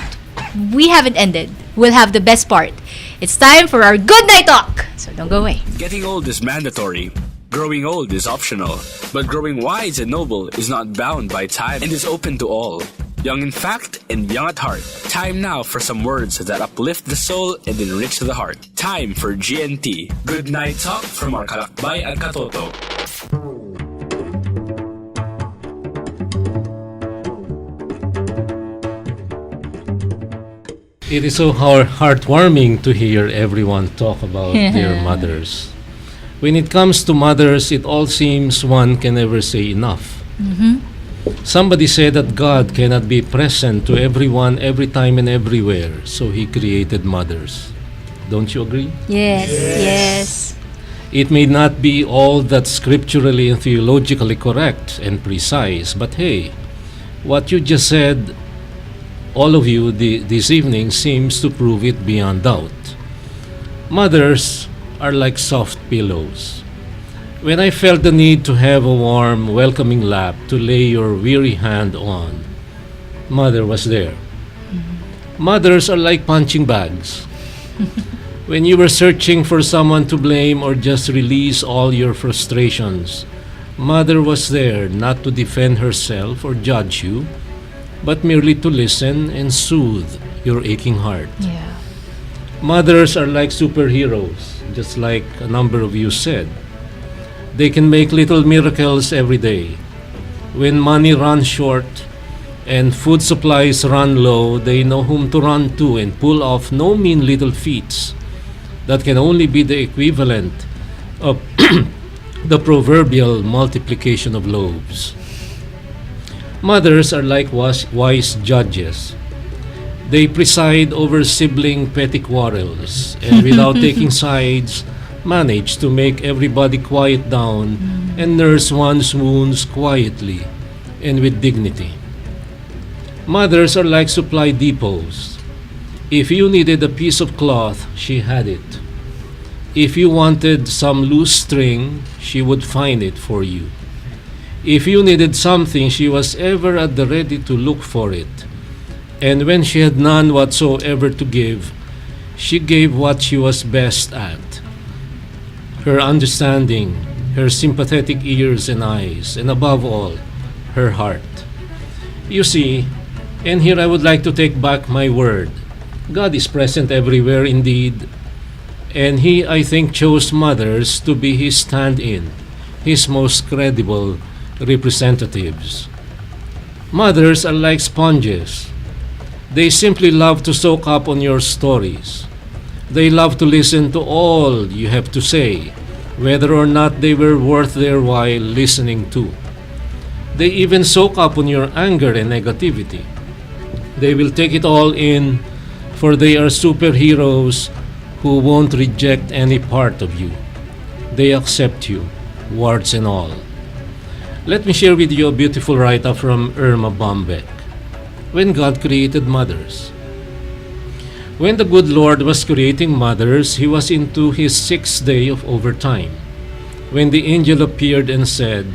we haven't ended. We'll have the best part. It's time for our good night talk. So don't go away. Getting old is mandatory. Growing old is optional. But growing wise and noble is not bound by time and is open to all. Young in fact and young at heart. Time now for some words that uplift the soul and enrich the heart. Time for GNT. Good night talk from our kalakbay at katoto. It is so heartwarming to hear everyone talk about their mothers. When it comes to mothers, it all seems one can never say enough. Somebody said that God cannot be present to everyone every time and everywhere, so He created mothers. Don't you agree? Yes. It may not be all that scripturally and theologically correct and precise, but hey, what you just said, all of you this evening, seems to prove it beyond doubt. Mothers are like soft pillows. When I felt the need to have a warm, welcoming lap to lay your weary hand on, Mother was there. Mothers are like punching bags. When you were searching for someone to blame or just release all your frustrations, Mother was there not to defend herself or judge you, but merely to listen and soothe your aching heart. Yeah. Mothers are like superheroes, just like a number of you said. They can make little miracles every day. When money runs short and food supplies run low, they know whom to run to and pull off no mean little feats that can only be the equivalent of the proverbial multiplication of loaves. Mothers are like wise judges. They preside over sibling petty quarrels and without taking sides, manage to make everybody quiet down and nurse one's wounds quietly and with dignity. Mothers are like supply depots. If you needed a piece of cloth, she had it. If you wanted some loose string, she would find it for you. If you needed something, she was ever at the ready to look for it. And when she had none whatsoever to give, she gave what she was best at. Her understanding, her sympathetic ears and eyes, and above all, her heart. You see, and here I would like to take back my word, God is present everywhere indeed, and He, I think, chose mothers to be His stand-in, His most credible representatives. Mothers are like sponges. They simply love to soak up on your stories. They love to listen to all you have to say, whether or not they were worth their while listening to. They even soak up on your anger and negativity. They will take it all in, for they are superheroes who won't reject any part of you. They accept you, warts and all. Let me share with you a beautiful write-up from Irma Bombeck. When God created mothers. When the good Lord was creating mothers, He was into His 6th day of overtime. When the angel appeared and said,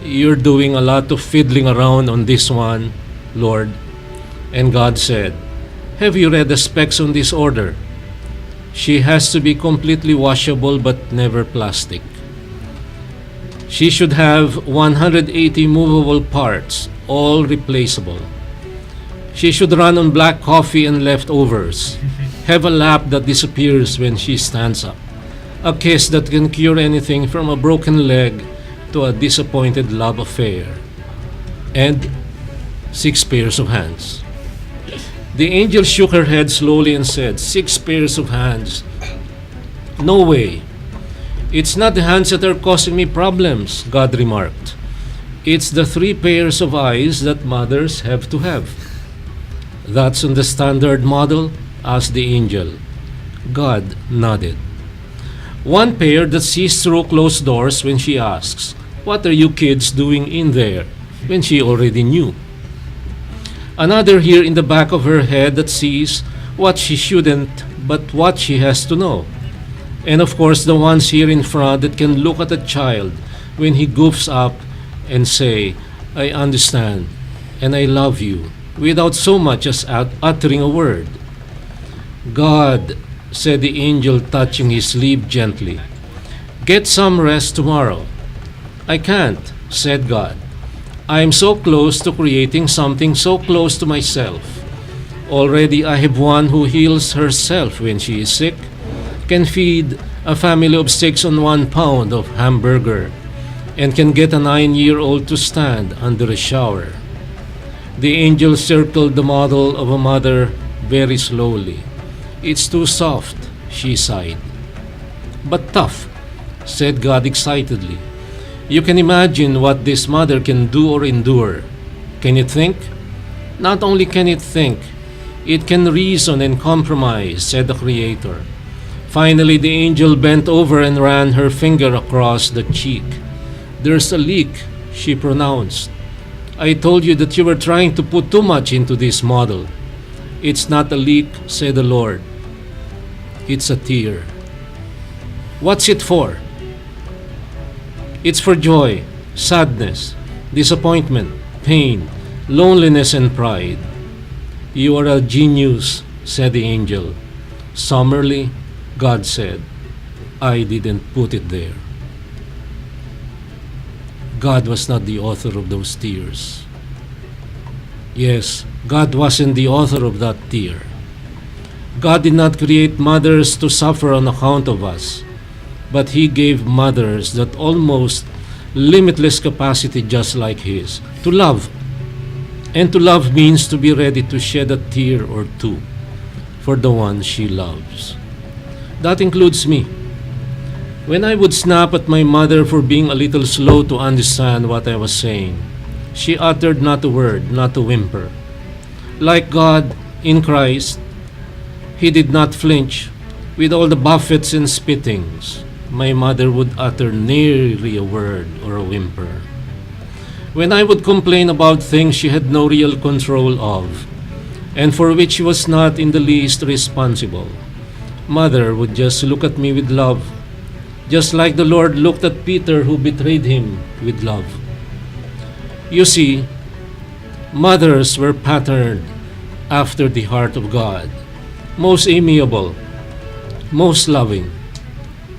"You're doing a lot of fiddling around on this one, Lord." And God said, "Have you read the specs on this order? She has to be completely washable but never plastic. She should have 180 movable parts, all replaceable. She should run on black coffee and leftovers. Have a lap that disappears when she stands up. A kiss that can cure anything from a broken leg to a disappointed love affair. And 6 pairs of hands." The angel shook her head slowly and said, "6 pairs of hands? No way. It's not the hands that are causing me problems," God remarked. "It's the 3 pairs of eyes that mothers have to have." "That's on the standard model?" asked the angel. God nodded. "1 pair that sees through closed doors when she asks, 'What are you kids doing in there?' when she already knew. Another here in the back of her head that sees what she shouldn't but what she has to know. And of course the ones here in front that can look at a child when he goofs up and say, 'I understand and I love you,' without so much as uttering a word." "God," said the angel, touching his sleeve gently, "get some rest tomorrow." "I can't," said God. "I am so close to creating something so close to myself. Already I have one who heals herself when she is sick, can feed a family of 6 on 1 pound of hamburger, and can get a 9-year-old to stand under a shower." The angel circled the model of a mother very slowly. "It's too soft," she sighed. "But tough," said God excitedly. "You can imagine what this mother can do or endure. Can it think? Not only can it think, it can reason and compromise," said the Creator. Finally, the angel bent over and ran her finger across the cheek. "There's a leak," she pronounced. "I told you that you were trying to put too much into this model." "It's not a leak," said the Lord. "It's a tear." "What's it for?" "It's for joy, sadness, disappointment, pain, loneliness, and pride." "You are a genius," said the angel. Summarily, God said, "I didn't put it there." God was not the author of those tears. Yes, God wasn't the author of that tear. God did not create mothers to suffer on account of us. but He gave mothers that almost limitless capacity just like His to love. And to love means to be ready to shed a tear or two for the one she loves. That includes me. When I would snap at my mother for being a little slow to understand what I was saying, she uttered not a word, not a whimper. Like God in Christ, He did not flinch with all the buffets and spittings. My mother would utter nary a word or a whimper. When I would complain about things she had no real control of, and for which she was not in the least responsible, Mother would just look at me with love, just like the Lord looked at Peter who betrayed Him with love. You see, mothers were patterned after the heart of God, most amiable, most loving,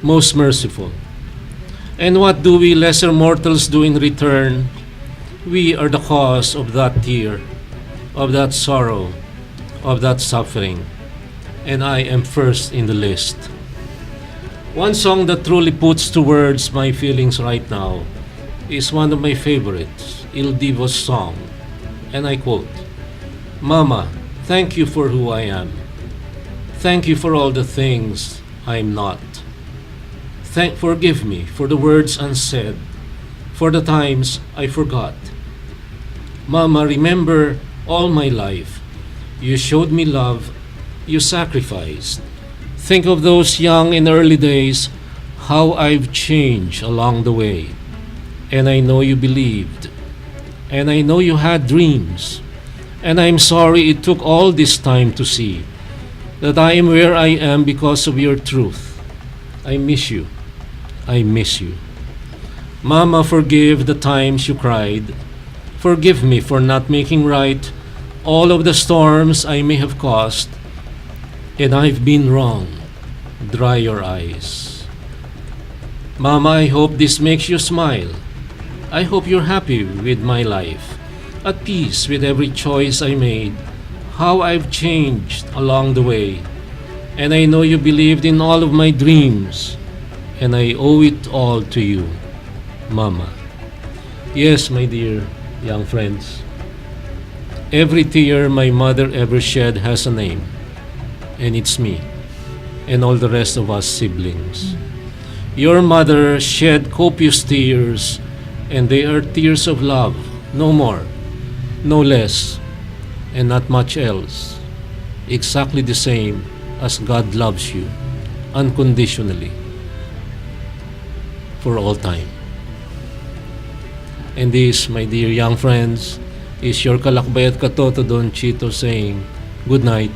most merciful. And what do we lesser mortals do in return? We are the cause of that tear, of that sorrow, of that suffering, and I am first in the list. One song that truly puts to words my feelings right now is one of my favorites, Il Divo's song, and I quote, "Mama, thank you for who I am. Thank you for all the things I'm not. Forgive me for the words unsaid, for the times I forgot. Mama, remember all my life, you showed me love, you sacrificed. Think of those young and early days, how I've changed along the way. And I know you believed, and I know you had dreams, and I'm sorry it took all this time to see that I am where I am because of your truth. I miss you. I miss you. Mama, forgive the times you cried. Forgive me for not making right all of the storms I may have caused. And I've been wrong. Dry your eyes. Mama, I hope this makes you smile. I hope you're happy with my life, at peace with every choice I made, how I've changed along the way. And I know you believed in all of my dreams, and I owe it all to you, Mama." Yes, my dear young friends, every tear my mother ever shed has a name, and it's me, and all the rest of us siblings. Your mother shed copious tears, and they are tears of love, no more, no less, and not much else, exactly the same as God loves you, unconditionally, for all time. And this, my dear young friends, is your kalakbay at katoto Don Chito saying, good night,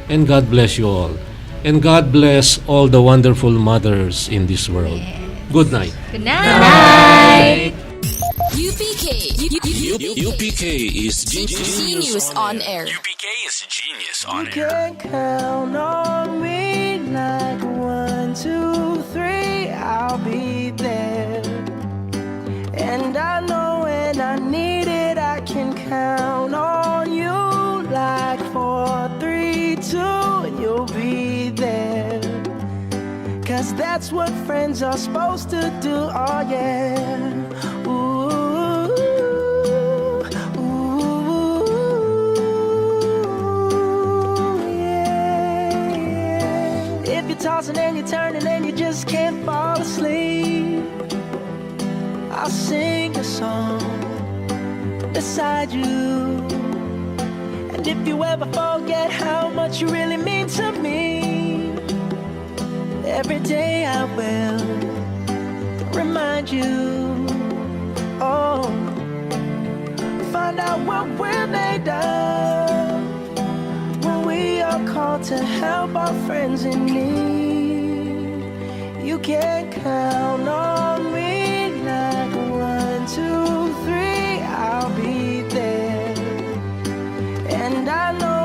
and God bless you all. And God bless all the wonderful mothers in this world. Good night. Good night. UPK. UPK is Genius on air. UPK is genius on You can count on me like 1, 2, 3, I'll be there. And I know when I need it, I can count on you like 4, 3, 2, and you'll be there. 'Cause that's what friends are supposed to do, oh yeah. Ooh, yeah. If you're tossing and you're turning and you just can't fall asleep, I'll sing a song beside you. And if you ever forget how much you really mean to me, every day I will remind you. Oh, find out what we're made of when we are called to help our friends in need. You can count on me like 1, 2, 3, I'll be there. And I know